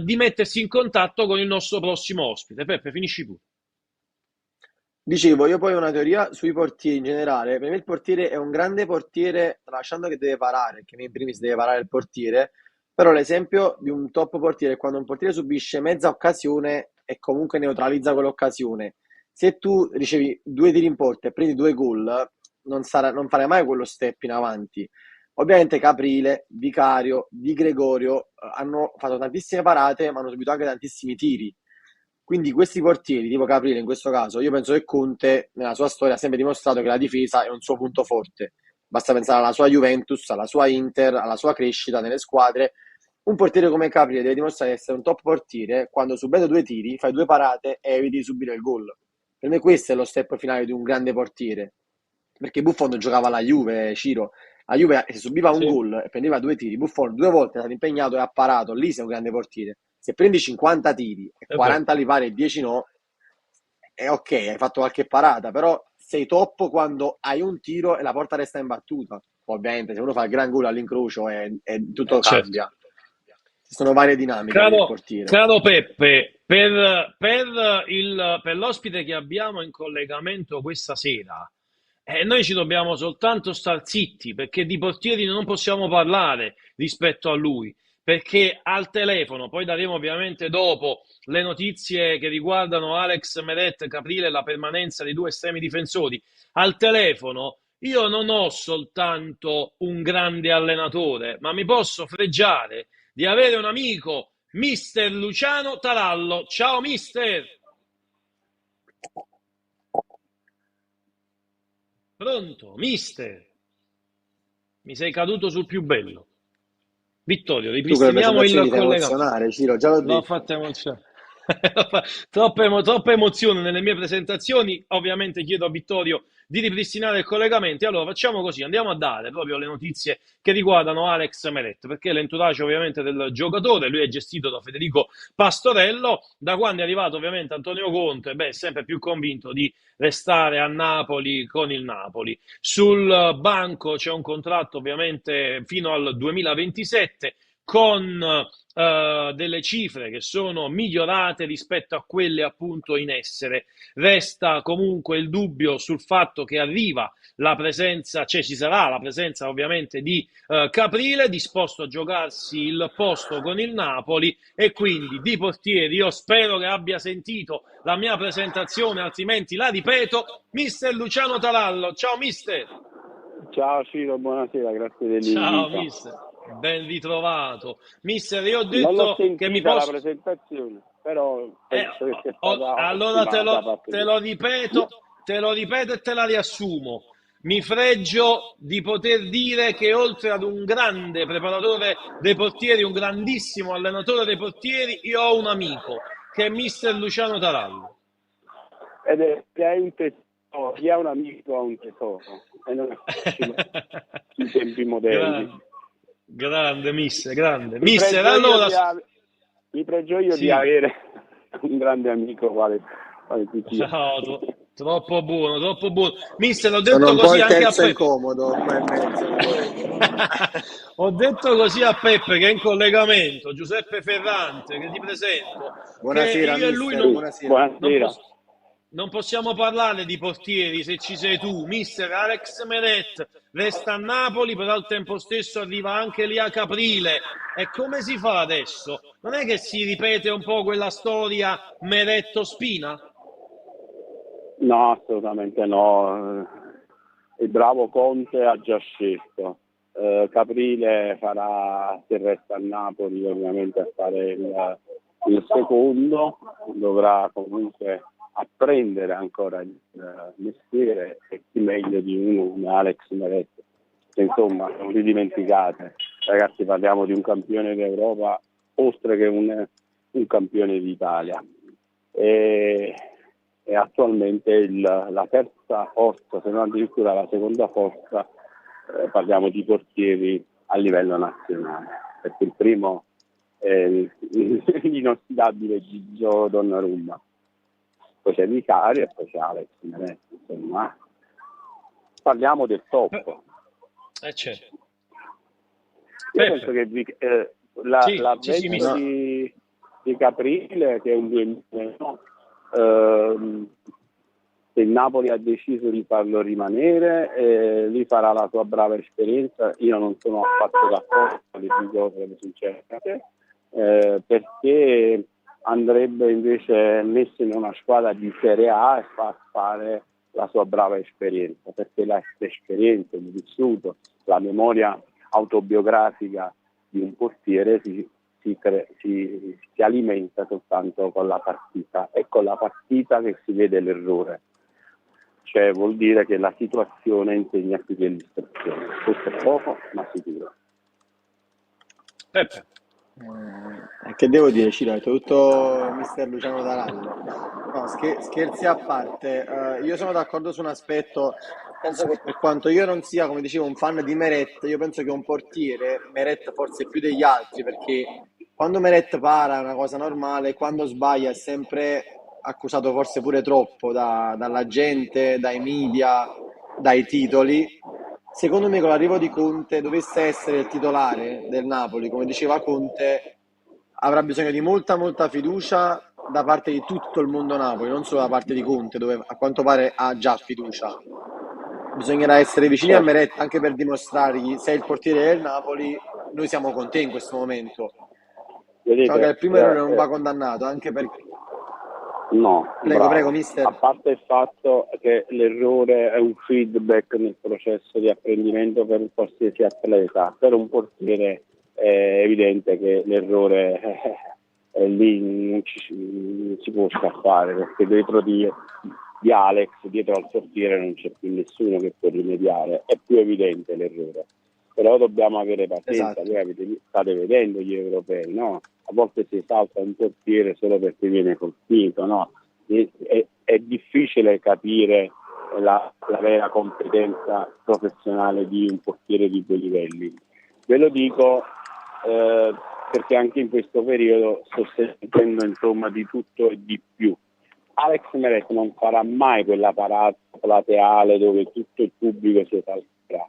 S1: di mettersi in contatto con il nostro prossimo ospite. Peppe, finisci pure.
S2: dicevo, io poi ho una teoria sui portieri in generale. Per me il portiere è un grande portiere, tralasciando che deve parare, che in primis deve parare il portiere, però l'esempio di un top portiere è quando un portiere subisce mezza occasione e comunque neutralizza quell'occasione. Se tu ricevi due tiri in porta e prendi due gol, non farai mai quello step in avanti. Ovviamente Caprile, Vicario, Di Gregorio hanno fatto tantissime parate, ma hanno subito anche tantissimi tiri. Quindi questi portieri, tipo Caprile in questo caso, io penso che Conte nella sua storia ha sempre dimostrato che la difesa è un suo punto forte. Basta pensare alla sua Juventus, alla sua Inter, alla sua crescita nelle squadre. Un portiere come Caprile deve dimostrare di essere un top portiere quando subendo due tiri fai due parate e eviti di subire il gol. Per me questo è lo step finale di un grande portiere. Perché Buffon giocava alla Juve, Ciro. La Juve se subiva un
S1: Sì,
S2: gol e prendeva due tiri, Buffon due volte è stato impegnato e ha parato. Lì sei un grande portiere. Se prendi 50 tiri e
S1: è vero.
S2: 40 li pari e 10 no, è ok, hai fatto qualche parata, però sei top quando hai un tiro e la porta resta imbattuta. Ovviamente, se uno fa il gran gol all'incrocio e tutto
S1: Certo.
S2: cambia. Ci sono varie dinamiche per il
S1: Caro,
S2: portiere.
S1: caro Peppe, per l'ospite che abbiamo in collegamento questa sera, noi ci dobbiamo soltanto star zitti perché di portieri non possiamo parlare rispetto a lui, perché al telefono, poi daremo ovviamente dopo le notizie che riguardano Alex Meret, Caprile e la permanenza dei due estremi difensori, al telefono io non ho soltanto un grande allenatore, ma mi posso fregiare di avere un amico, Mister Luciano Tarallo. Ciao Mister! Pronto? Mister? mi sei caduto sul più bello. Vittorio,
S2: Tu con le
S1: ripristiniamo il
S2: presentazioni ti fai
S1: collegamento.
S2: emozionare, Ciro, già l'ho
S1: L'ho
S2: detto.
S1: fatta emozionare. Troppa emozione nelle mie presentazioni. Ovviamente chiedo a Vittorio di ripristinare il collegamento. Allora facciamo così, andiamo a dare proprio le notizie che riguardano Alex Meret, perché l'entourage ovviamente del giocatore, lui è gestito da Federico Pastorello. Da quando è arrivato ovviamente Antonio Conte, beh, è sempre più convinto di restare a Napoli con il Napoli. Sul banco c'è un contratto ovviamente fino al 2027 con delle cifre che sono migliorate rispetto a quelle appunto in essere. Resta comunque il dubbio sul fatto che arriva la presenza, cioè ci sarà la presenza ovviamente di Caprile, disposto a giocarsi il posto con il Napoli, e quindi di portieri io spero che abbia sentito la mia presentazione, altrimenti la ripeto, mister Luciano Tarallo. Ciao mister!
S4: Ciao Ciro, buonasera, grazie
S1: Ciao
S4: dell'invito.
S1: mister, ben ritrovato. Mister, io ho
S4: Non l'ho
S1: detto che mi
S4: sentita la
S1: posso...
S4: presentazione, però penso che sia
S1: allora
S4: ottima da parte
S1: te
S4: tua.
S1: lo ripeto, e te la riassumo. Mi fregio di poter dire che oltre ad un grande preparatore dei portieri, un grandissimo allenatore dei portieri, io ho un amico che è mister Luciano Tarallo.
S4: Ed è che hai un tesoro, chi ha un amico ha un tesoro, e non è facile in tempi moderni.
S1: Grande mister, grande.
S4: Mi
S1: Mister,
S4: pregio io
S1: allora...
S4: mi pregio io di
S1: Sì.
S4: avere un grande amico quale tu sia.
S1: No, troppo buono, troppo buono. Mister, ho
S2: Sono
S1: detto
S2: un po'
S1: così
S2: il
S1: anche a
S2: terzo
S1: Peppe.
S2: incomodo qua in mezzo.
S1: Ho detto così a Peppe che è in collegamento, Giuseppe Ferrante, che ti presento, che
S2: Buonasera,
S1: io e lui
S2: mister, buonasera.
S4: Buonasera.
S1: non possiamo parlare di portieri se ci sei tu. Mister Alex Meret resta a Napoli, però al tempo stesso arriva anche lì a Caprile. E come si fa adesso? Non è che si ripete un po' quella storia Meretto-Spina?
S4: No, assolutamente no. Il bravo Conte ha già scelto. Caprile farà, se resta a Napoli, ovviamente a fare il secondo, dovrà comunque apprendere ancora il mestiere, e chi meglio di uno come Alex Meret. Insomma, non vi dimenticate, ragazzi, parliamo di un campione d'Europa oltre che un campione d'Italia. E attualmente la terza forza, se non addirittura la seconda forza, parliamo di portieri a livello nazionale, perché il primo è l'inossidabile Gigio Donnarumma, poi c'è Vicario e poi c'è Alex Meret. Insomma, parliamo del top.
S1: Certo.
S4: Io penso che l'avvento di Caprile, che è un 2000, se il Napoli ha deciso di farlo rimanere, lui farà la sua brava esperienza. Io non sono affatto d'accordo, le dico sinceramente, perché andrebbe invece messo in una squadra di Serie A e far fare la sua brava esperienza, perché l'esperienza, il vissuto, la memoria autobiografica di un portiere si alimenta soltanto con la partita, e con la partita che si vede l'errore, cioè vuol dire che la situazione insegna più che l'istruzione. Questo è poco ma sicuro.
S1: Peppe.
S2: Che devo dire, Ciro, hai tutto mister Luciano Tarallo. No, scherzi a parte, io sono d'accordo su un aspetto. Penso che per quanto io non sia, come dicevo, un fan di Meret, io penso che un portiere, Meret forse più degli altri, perché quando Meret para è una cosa normale, quando sbaglia è sempre accusato forse pure troppo dalla gente, dai media, dai titoli. Secondo me con l'arrivo di Conte, dovesse essere il titolare del Napoli, come diceva Conte, avrà bisogno di molta fiducia da parte di tutto il mondo Napoli, non solo da parte di Conte, dove a quanto pare ha già fiducia. Bisognerà essere vicini a Meret anche per dimostrargli: sei il portiere del Napoli, noi siamo con te in questo momento.
S4: Vedete,
S2: Diciamo che il primo errore non va condannato, anche perché...
S4: No,
S2: Prego, mister.
S4: A parte il fatto che l'errore è un feedback nel processo di apprendimento per qualsiasi atleta, per un portiere è evidente che l'errore lì non si può scappare, perché dietro di Alex, dietro al portiere non c'è più nessuno che può rimediare, è più evidente l'errore. però dobbiamo avere pazienza.
S2: Esatto.
S4: Voi state vedendo gli europei, no? A volte si esalta un portiere solo perché viene colpito, no? È difficile capire la vera competenza professionale di un portiere di quei livelli. Ve lo dico perché anche in questo periodo sto sentendo insomma di tutto e di più. Alex Meret non farà mai quella parata plateale dove tutto il pubblico si esalterà.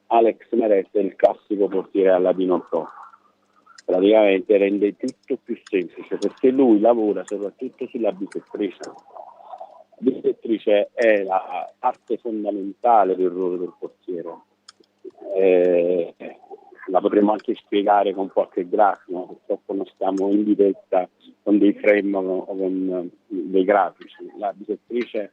S4: Alex Meret è il classico portiere alla Pinocchio. Praticamente rende tutto più semplice perché lui lavora soprattutto sulla bisettrice. La bisettrice è la parte fondamentale del ruolo del portiere. La potremmo anche spiegare con qualche grafico, ma purtroppo non stiamo in diretta con dei frame o con dei grafici. La bisettrice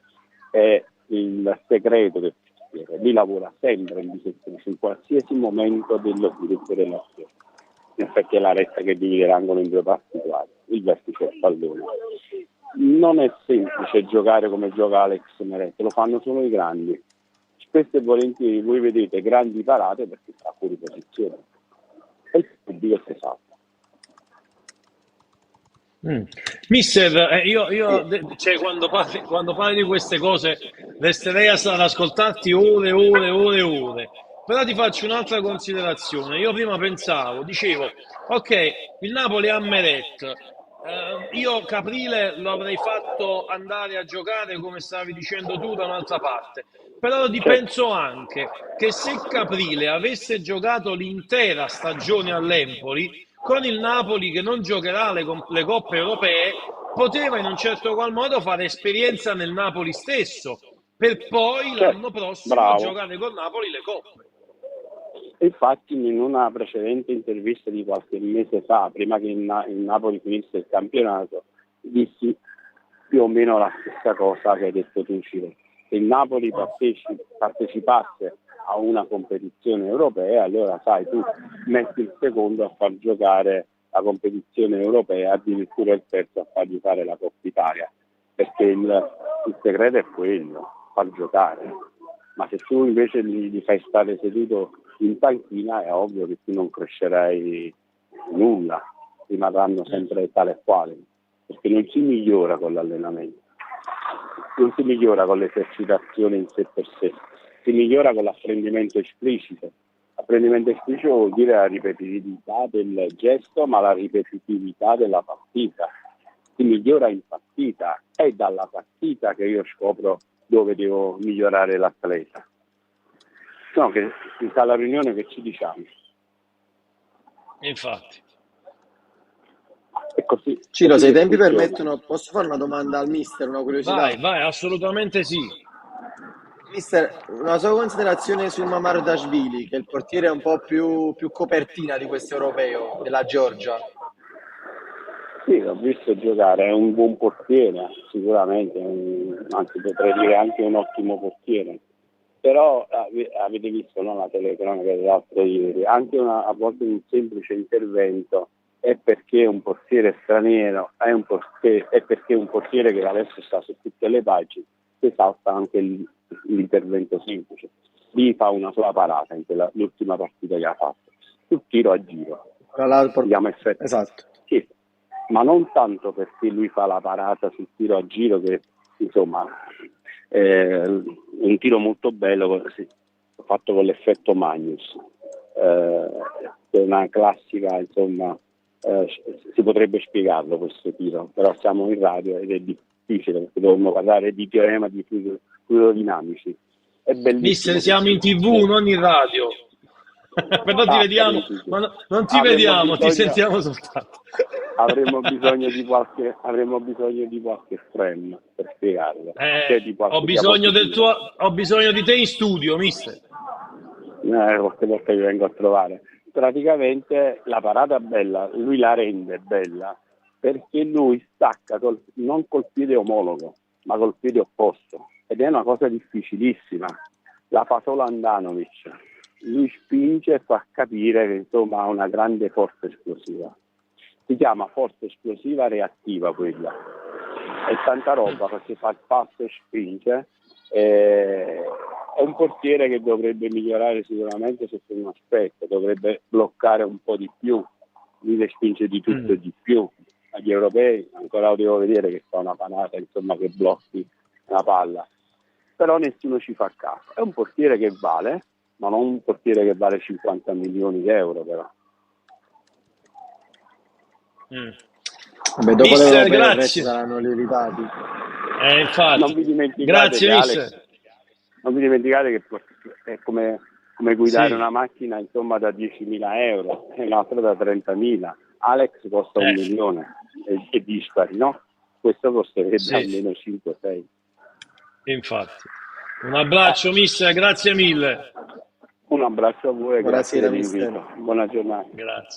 S4: è il segreto del portiere, lui lavora sempre in bisettrice in qualsiasi momento dello sviluppo dell'azione. In effetti è la retta che divide l'angolo in due parti uguali, il vertice e il pallone. Non è semplice giocare come gioca Alex Meret, lo fanno solo i grandi. Spesso e volentieri voi vedete grandi parate perché sta fuori posizione e il pubblico si salta.
S1: Mister, cioè, quando parli di queste cose resterei ad ascoltarti ore e ore e ore e ore. Però ti faccio un'altra considerazione. Io prima dicevo, ok, il Napoli ha Meret. Io Caprile lo avrei fatto andare a giocare, come stavi dicendo tu, da un'altra parte. Però penso anche che se Caprile avesse giocato l'intera stagione all'Empoli, con il Napoli che non giocherà le coppe europee, poteva in un certo qual modo fare esperienza nel Napoli stesso, per poi l'anno prossimo giocare col Napoli le coppe.
S4: Infatti in una precedente intervista di qualche mese fa, prima che il Napoli finisse il campionato, dissi più o meno la stessa cosa che hai detto tu, Ciro. Se il Napoli partecipasse a una competizione europea, allora sai, tu metti il secondo a far giocare la competizione europea, addirittura il terzo a fargli fare la Coppa Italia, perché il segreto è quello, far giocare. Ma se tu invece gli fai stare seduto in panchina, è ovvio che tu non crescerai nulla, rimarranno sempre tale e quale, perché non si migliora con l'allenamento, non si migliora con l'esercitazione in sé per sé, si migliora con l'apprendimento esplicito. L'apprendimento esplicito vuol dire la ripetitività del gesto, ma la ripetitività della partita. Si migliora in partita, è dalla partita che io scopro dove devo migliorare l'atleta. No, che in sala riunione che ci diciamo.
S1: Infatti.
S4: È così.
S2: Ciro, se i tempi permettono, posso fare una domanda al mister, una curiosità?
S1: Vai, assolutamente sì.
S2: Mister, una sua considerazione su Mamardashvili, che è il portiere un po' più copertina di questo europeo, della Georgia.
S4: Sì, l'ho visto giocare, è un buon portiere, sicuramente, anzi potrei dire anche un ottimo portiere. Però avete visto, no, la telecronaca dell'altro ieri, anche a volte un semplice intervento è perché un portiere straniero è perché un portiere che adesso sta su tutte le pagine si salta anche l'intervento semplice. Lì fa una sola parata in l'ultima partita che ha fatto, sul tiro a giro.
S2: Esatto.
S4: Sì, ma non tanto perché lui fa la parata sul tiro a giro, che insomma un tiro molto bello, sì, fatto con l'effetto Magnus, è una classica, insomma, si potrebbe spiegarlo questo tiro, però siamo in radio ed è difficile perché dovremmo parlare di teorema di fluidodinamici. È bellissimo.
S1: Mister, siamo in TV, non in radio. Però ti vediamo, ma non ti vediamo, ti sentiamo soltanto.
S4: Avremmo bisogno di qualche frame per spiegarlo.
S1: Ho bisogno di te in studio, mister.
S4: Qualche volta vi vengo a trovare. Praticamente la parata è bella, lui la rende bella perché lui stacca non col piede omologo, ma col piede opposto, ed è una cosa difficilissima. La fa solo Andanovic. Lui spinge e fa capire che insomma ha una grande forza esplosiva. Si chiama forza esplosiva reattiva quella. È tanta roba perché fa il passo e spinge. è un portiere che dovrebbe migliorare sicuramente sotto un aspetto, dovrebbe bloccare un po' di più, lui le spinge di tutto e di più. Agli europei ancora lo devo vedere che fa una panata, insomma, che blocchi una palla, però nessuno ci fa caso. È un portiere che vale, ma non un portiere che vale 50 milioni di euro, però.
S2: Vabbè, dopo
S1: Mister,
S2: l'Europeo il resto
S1: grazie.
S2: saranno lievitati.
S4: Non
S1: Infatti.
S4: vi dimenticate
S1: Grazie,
S4: che
S1: mister.
S4: Alex, non vi dimenticate che è come guidare
S1: Sì.
S4: una macchina, insomma, da 10.000 euro e un'altra da 30.000. Alex costa 1 milione e dispari, no? Questo costerebbe
S1: Sì.
S4: almeno 5-6.
S1: Infatti. Un abbraccio, mister, grazie mille.
S4: Un abbraccio a voi e grazie
S2: Buonasera,
S4: dell'invito.
S2: mister.
S4: Buona giornata.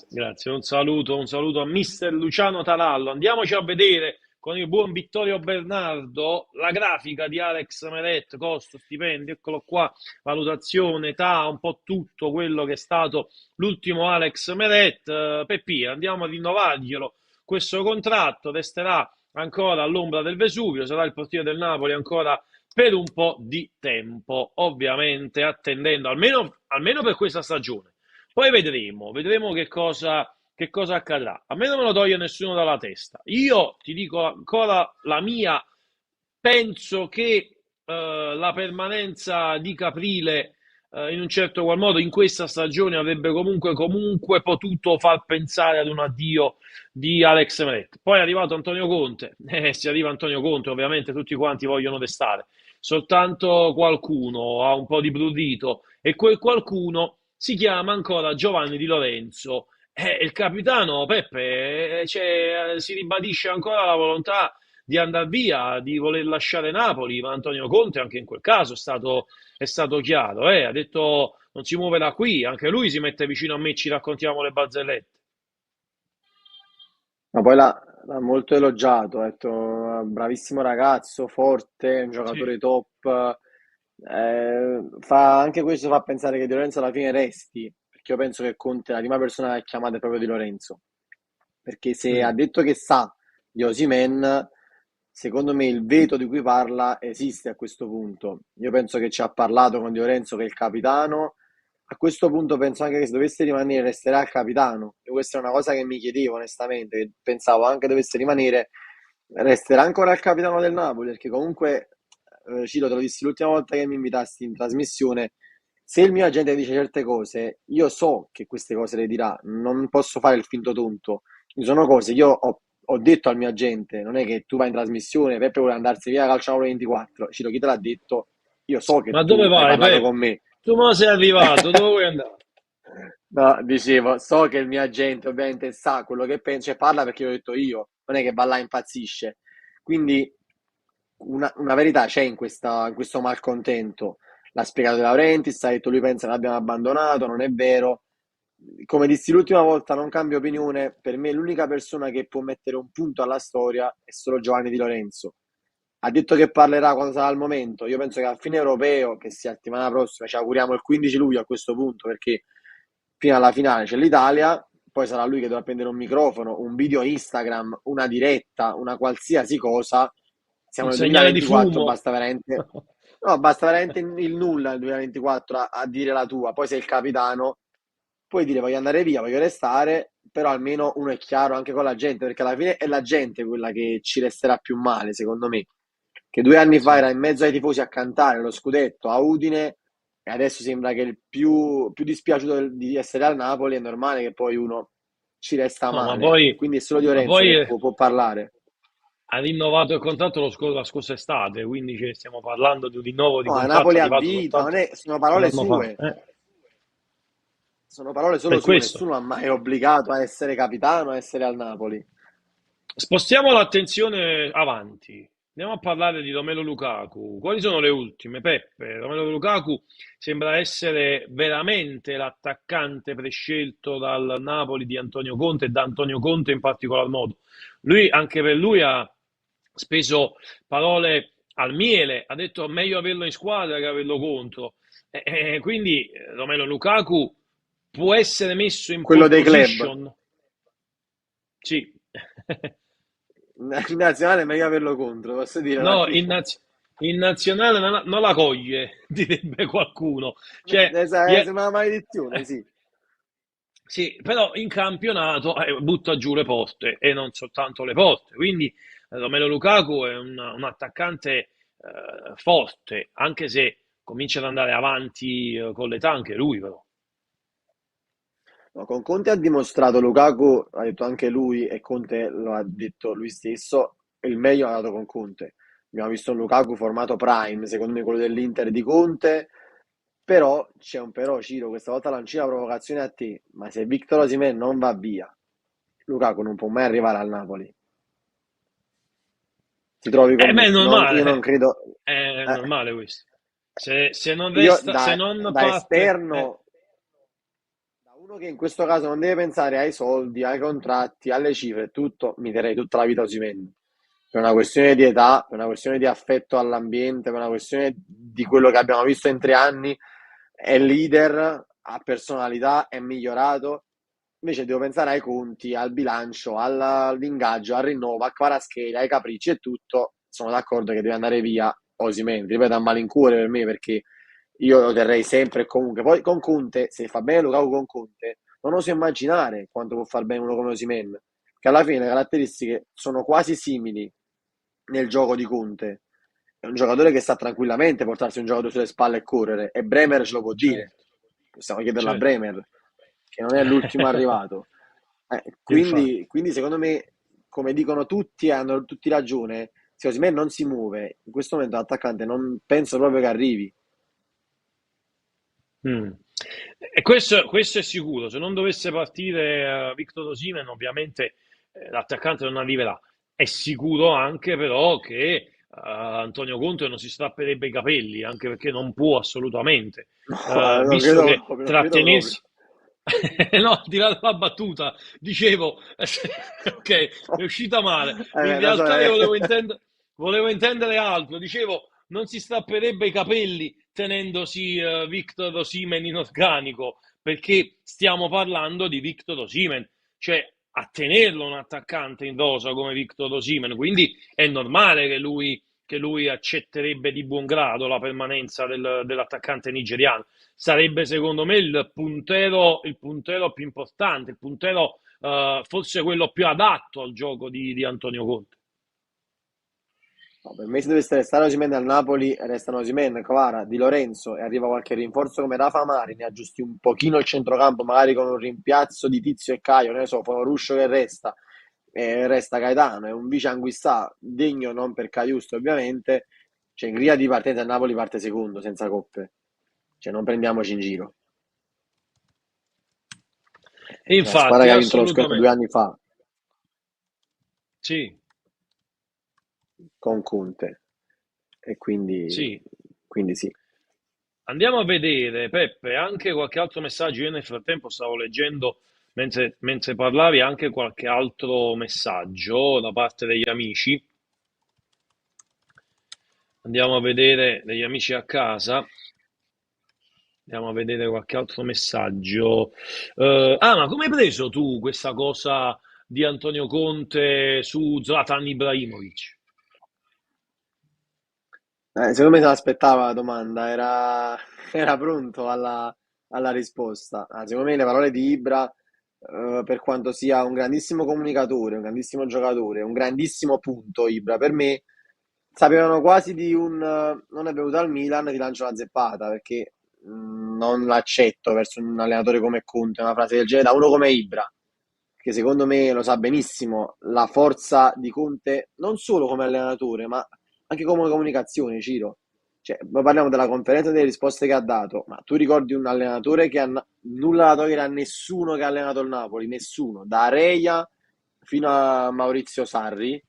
S1: Grazie. Un saluto a mister Luciano Tarallo. Andiamoci a vedere con il buon Vittorio Bernardo la grafica di Alex Meret, costo, stipendio, eccolo qua, valutazione, età, un po' tutto quello che è stato l'ultimo Alex Meret. Peppino, andiamo a rinnovarglielo questo contratto, resterà ancora all'ombra del Vesuvio, sarà il portiere del Napoli ancora per un po' di tempo, ovviamente attendendo almeno per questa stagione. Poi vedremo che cosa accadrà. A me non me lo toglie nessuno dalla testa. Io ti dico ancora la mia, penso che la permanenza di Caprile in un certo qual modo in questa stagione avrebbe comunque potuto far pensare ad un addio di Alex Meret. Poi è arrivato Antonio Conte, se arriva Antonio Conte ovviamente tutti quanti vogliono restare, soltanto qualcuno ha un po' di prurito e quel qualcuno si chiama ancora Giovanni Di Lorenzo. Il capitano Peppe si ribadisce ancora la volontà di andare via, di voler lasciare Napoli, ma Antonio Conte anche in quel caso è stato chiaro, ha detto non si muove da qui, anche lui si mette vicino a me e ci raccontiamo le barzellette.
S2: Ma poi l'ha molto elogiato, ha detto bravissimo ragazzo, forte, un giocatore
S1: Sì.
S2: top. Anche questo fa pensare che Di Lorenzo alla fine resti, perché io penso che Conte la prima persona che ha chiamato è proprio Di Lorenzo, perché se ha detto che sa di Osimhen, secondo me il veto di cui parla esiste a questo punto. Io penso che ci ha parlato con Di Lorenzo, che è il capitano. A questo punto penso anche che se dovesse rimanere resterà il capitano. E questa è una cosa che mi chiedevo onestamente, che pensavo anche dovesse rimanere, resterà ancora il capitano del Napoli, perché comunque, Ciro, te lo dissi l'ultima volta che mi invitasti in trasmissione, se il mio agente dice certe cose, io so che queste cose le dirà, non posso fare il finto tonto. Ci sono cose che io ho detto al mio agente, non è che tu vai in trasmissione, Peppe vuole andarsi via Calcio Napoli 24, Ciro, chi te l'ha detto? Io so che
S1: Ma
S2: tu
S1: dove
S2: hai
S1: vai,
S2: parlato
S1: Peppe?
S2: con me.
S1: Tu me sei arrivato, dove vuoi andare?
S2: No, dicevo, so che il mio agente ovviamente sa quello che pensa e parla perché l'ho detto io, non è che va là e impazzisce. Quindi una verità c'è in questo malcontento. L'ha spiegato De Laurentiis, ha detto lui pensa che l'abbiamo abbandonato, non è vero. Come dissi l'ultima volta, non cambio opinione, per me l'unica persona che può mettere un punto alla storia è solo Giovanni Di Lorenzo. Ha detto che parlerà quando sarà il momento. Io penso che a fine europeo, che sia settimana prossima, ci auguriamo il 15 luglio a questo punto, perché fino alla finale c'è l'Italia, poi sarà lui che dovrà prendere un microfono, un video Instagram, una diretta, una qualsiasi cosa.
S1: Un
S2: Siamo nel
S1: segnale di
S2: 2024,
S1: fumo.
S2: basta veramente il nulla nel 2024 a dire la tua. Poi sei il capitano, puoi dire voglio andare via, voglio restare, però almeno uno è chiaro anche con la gente, perché alla fine è la gente quella che ci resterà più male, secondo me. Che 2 anni fa
S1: Sì.
S2: era in mezzo ai tifosi a cantare lo scudetto a Udine e adesso sembra che il più dispiaciuto di essere al Napoli, è normale che poi uno ci resta
S1: No,
S2: male. Quindi è solo Di
S1: ma
S2: Lorenzo
S1: poi
S2: che può parlare.
S1: ha rinnovato il contratto la scorsa estate, quindi stiamo parlando di un rinnovo di
S2: No, a
S1: contratto
S2: Napoli a
S1: arrivato
S2: vita,
S1: soltanto
S2: sono
S1: un
S2: parole
S1: anno fa.
S2: sue. Sono parole solo
S1: Per
S2: sue,
S1: questo.
S2: nessuno ha mai obbligato a essere capitano, a essere al Napoli.
S1: Spostiamo l'attenzione avanti. Andiamo a parlare di Romelu Lukaku. Quali sono le ultime? Peppe, Romelu Lukaku sembra essere veramente l'attaccante prescelto dal Napoli di Antonio Conte e da Antonio Conte in particolar modo. Anche per lui ha speso parole al miele, ha detto meglio averlo in squadra che averlo contro. Quindi Romelu Lukaku può essere messo in
S2: Quello
S1: pole
S2: dei club.
S1: position? Sì.
S2: In nazionale è meglio averlo contro, posso dire alla
S1: No,
S2: fine.
S1: in nazionale non la coglie, direbbe qualcuno. Cioè,
S2: Sembra una maledizione,
S1: eh,
S2: sì.
S1: sì, però in campionato butta giù le porte e non soltanto le porte. Quindi Romelu Lukaku è un attaccante forte, anche se comincia ad andare avanti con l'età anche lui, però.
S2: No, con Conte ha dimostrato Lukaku, ha detto anche lui, e Conte lo ha detto lui stesso, il meglio ha dato con Conte. Abbiamo visto un Lukaku formato prime, secondo me quello dell'Inter di Conte, però c'è un però, Ciro, questa volta lanci la provocazione a te, ma se Victor Osimhen non va via, Lukaku non può mai arrivare al Napoli. Ti trovi con
S1: Ma è
S2: me? Io non
S1: normale,
S2: credo.
S1: è
S2: eh,
S1: normale questo. Se non
S2: io
S1: resta, se non
S2: da
S1: parte,
S2: esterno, da uno che in questo caso non deve pensare ai soldi, ai contratti, alle cifre, e tutto, mi terrei tutta la vita Osimhen. Per una questione di età, per una questione di affetto all'ambiente, per una questione di quello che abbiamo visto in 3 anni, è leader, ha personalità, è migliorato. Invece devo pensare ai conti, al bilancio, all'ingaggio, al rinnovo, a Kvaratskhelia, ai capricci e tutto. Sono d'accordo che deve andare via Osimhen. Ripeto, a malincuore per me perché io lo terrei sempre e comunque. Poi con Conte, se fa bene Lukaku con Conte, non oso immaginare quanto può far bene uno come Osimhen, che alla fine le caratteristiche sono quasi simili nel gioco di Conte. È un giocatore che sa tranquillamente portarsi un giocatore sulle spalle e correre, e Bremer ce lo può dire.
S1: certo,
S2: Possiamo chiederlo a
S1: certo.
S2: Bremer, che non è l'ultimo arrivato.
S1: Infatti.
S2: Quindi, secondo me, come dicono tutti, hanno tutti ragione. Se Osimhen non si muove, in questo momento l'attaccante non penso proprio che arrivi.
S1: Mm. E questo è sicuro, se non dovesse partire Victor Osimhen, ovviamente l'attaccante non arriverà. È sicuro anche però che Antonio Conte non si strapperebbe i capelli, anche perché non può assolutamente,
S2: No, non
S1: visto
S2: credo
S1: che
S2: proprio, non credo proprio.
S1: trattenersi... No, tirare la battuta, dicevo, ok, è uscita male. In
S2: Lo so,
S1: realtà io volevo intendere altro. Dicevo, non si strapperebbe i capelli tenendosi Victor Osimhen in organico, perché stiamo parlando di Victor Osimhen, cioè a tenerlo un attaccante in rosa come Victor Osimhen, quindi è normale che lui accetterebbe di buon grado la permanenza dell'attaccante nigeriano. Sarebbe secondo me il puntero più importante, il puntero forse quello più adatto al gioco di Antonio Conte.
S2: no, per me se dovesse restare Osimhen al Napoli, restano Osimhen, Kvara, Di Lorenzo e arriva qualche rinforzo come Rafa Mari, ne aggiusti un pochino il centrocampo, magari con un rimpiazzo di Tizio e Caio, ne so, poi un Ruscio che resta, e resta Gaetano e un vice Anguissà, degno non per Caiusto ovviamente, cioè in griglia di partenza il Napoli parte secondo, senza coppe, cioè non prendiamoci in giro.
S1: E
S2: Cioè, la squadra
S1: infatti,
S2: che ha vinto lo scudetto 2 anni fa
S1: sì,
S2: con Conte, e
S1: sì.
S2: quindi sì.
S1: Andiamo a vedere, Peppe, anche qualche altro messaggio. Io nel frattempo stavo leggendo, mentre parlavi, anche qualche altro messaggio da parte degli amici. Andiamo a vedere degli amici a casa. Andiamo a vedere qualche altro messaggio. Ma come hai preso tu questa cosa di Antonio Conte su Zlatan Ibrahimovic?
S2: Secondo me se l'aspettava la domanda, era pronto alla risposta. Secondo me le parole di Ibra, per quanto sia un grandissimo comunicatore, un grandissimo giocatore, un grandissimo punto, Ibra, per me sapevano quasi di non è venuto al Milan, ti lancio la zeppata, perché non l'accetto verso un allenatore come Conte, una frase del genere, da uno come Ibra, che secondo me lo sa benissimo, la forza di Conte, non solo come allenatore, ma anche come comunicazione, Ciro. Cioè, noi parliamo della conferenza delle risposte che ha dato, ma tu ricordi un allenatore che ha nulla da togliere a nessuno che ha allenato il Napoli, nessuno, da Reia fino a Maurizio Sarri,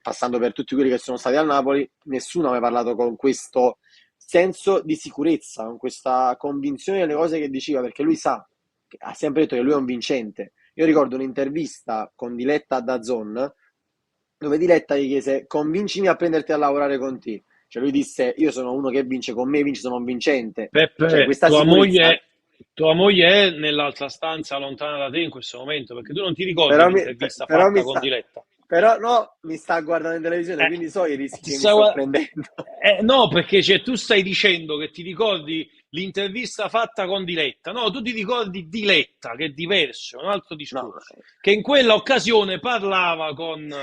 S2: passando per tutti quelli che sono stati al Napoli, nessuno ha mai parlato con questo senso di sicurezza, con questa convinzione delle cose che diceva, perché lui sa, ha sempre detto che lui è un vincente. Io ricordo un'intervista con Diletta a DAZN, dove Diletta gli chiese: convincimi a prenderti a lavorare con te. Cioè lui disse: io sono uno che vince con me, vince, sono un vincente. Cioè
S1: Peppe,
S2: questa sicurezza.
S1: tua moglie è nell'altra stanza lontana da te in questo momento, perché tu non ti ricordi
S2: Però
S1: l'intervista
S2: però
S1: fatta con Diletta?
S2: Però no, mi sta guardando in televisione, quindi so i rischi
S1: ti
S2: che mi
S1: sta
S2: sto
S1: gua-
S2: prendendo.
S1: no, perché cioè, tu stai dicendo che ti ricordi l'intervista fatta con Diletta. No, tu ti ricordi Diletta, che è diverso, è un altro
S2: No,
S1: discorso. Che in quella occasione parlava con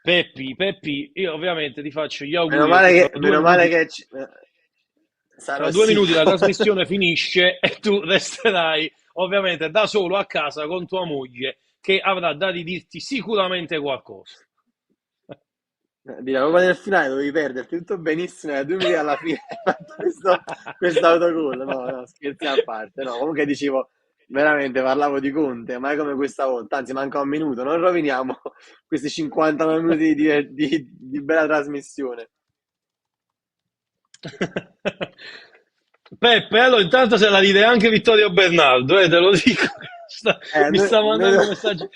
S1: Peppi. Io ovviamente ti faccio gli auguri perché
S2: meno male che sarò
S1: fra 2 minuti la
S2: sicuro.
S1: trasmissione finisce e tu resterai ovviamente da solo a casa con tua moglie che avrà da dirti sicuramente qualcosa.
S2: Direi, proprio nel finale dovevi perderti tutto benissimo e a 2 minuti alla fine hai fatto questo autogol. No, scherzi a parte. No, comunque dicevo, veramente parlavo di Conte, mai come questa volta. Anzi, manca un minuto, non roviniamo questi 59 minuti di bella trasmissione.
S1: Peppe, allora intanto se la ride anche Vittorio Bernardo, te lo dico, mi sta mandando messaggi.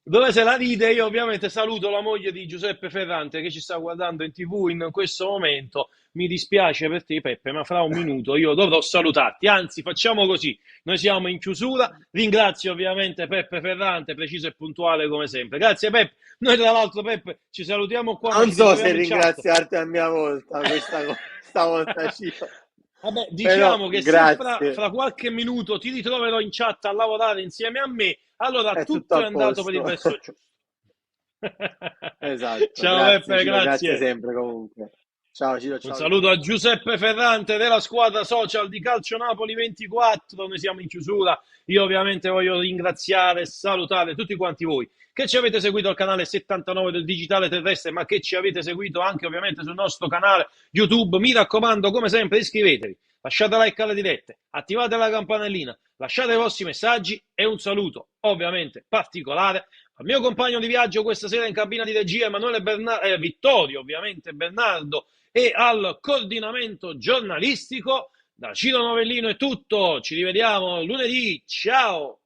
S1: Dove se la ride, io ovviamente saluto la moglie di Giuseppe Ferrante che ci sta guardando in TV in questo momento. Mi dispiace per te, Peppe, ma fra un minuto io dovrò salutarti. Anzi, facciamo così: noi siamo in chiusura. Ringrazio ovviamente Peppe Ferrante, preciso e puntuale come sempre. Grazie, Peppe. Noi, tra l'altro, Peppe, ci salutiamo qua.
S2: Non so se ringraziarti a mia volta, questa volta ci...
S1: Vabbè, diciamo che
S2: grazie.
S1: se fra qualche minuto ti ritroverò in chat a lavorare insieme a me, allora
S2: è
S1: tutto è andato per il verso giusto.
S2: Esatto.
S1: Ciao
S2: grazie,
S1: Peppe,
S2: Ciro,
S1: grazie.
S2: Grazie sempre comunque. Ciao Ciro, ciao.
S1: Un saluto a Giuseppe Ferrante della squadra social di Calcio Napoli 24. Noi siamo in chiusura. Io ovviamente voglio ringraziare e salutare tutti quanti voi che ci avete seguito al canale 79 del Digitale Terrestre, ma che ci avete seguito anche ovviamente sul nostro canale YouTube. Mi raccomando, come sempre, iscrivetevi, lasciate like alle dirette, attivate la campanellina, lasciate i vostri messaggi e un saluto ovviamente particolare al mio compagno di viaggio questa sera in cabina di regia, Emanuele Vittorio, ovviamente Bernardo, e al coordinamento giornalistico. Da Ciro Novellino è tutto, ci rivediamo lunedì, ciao!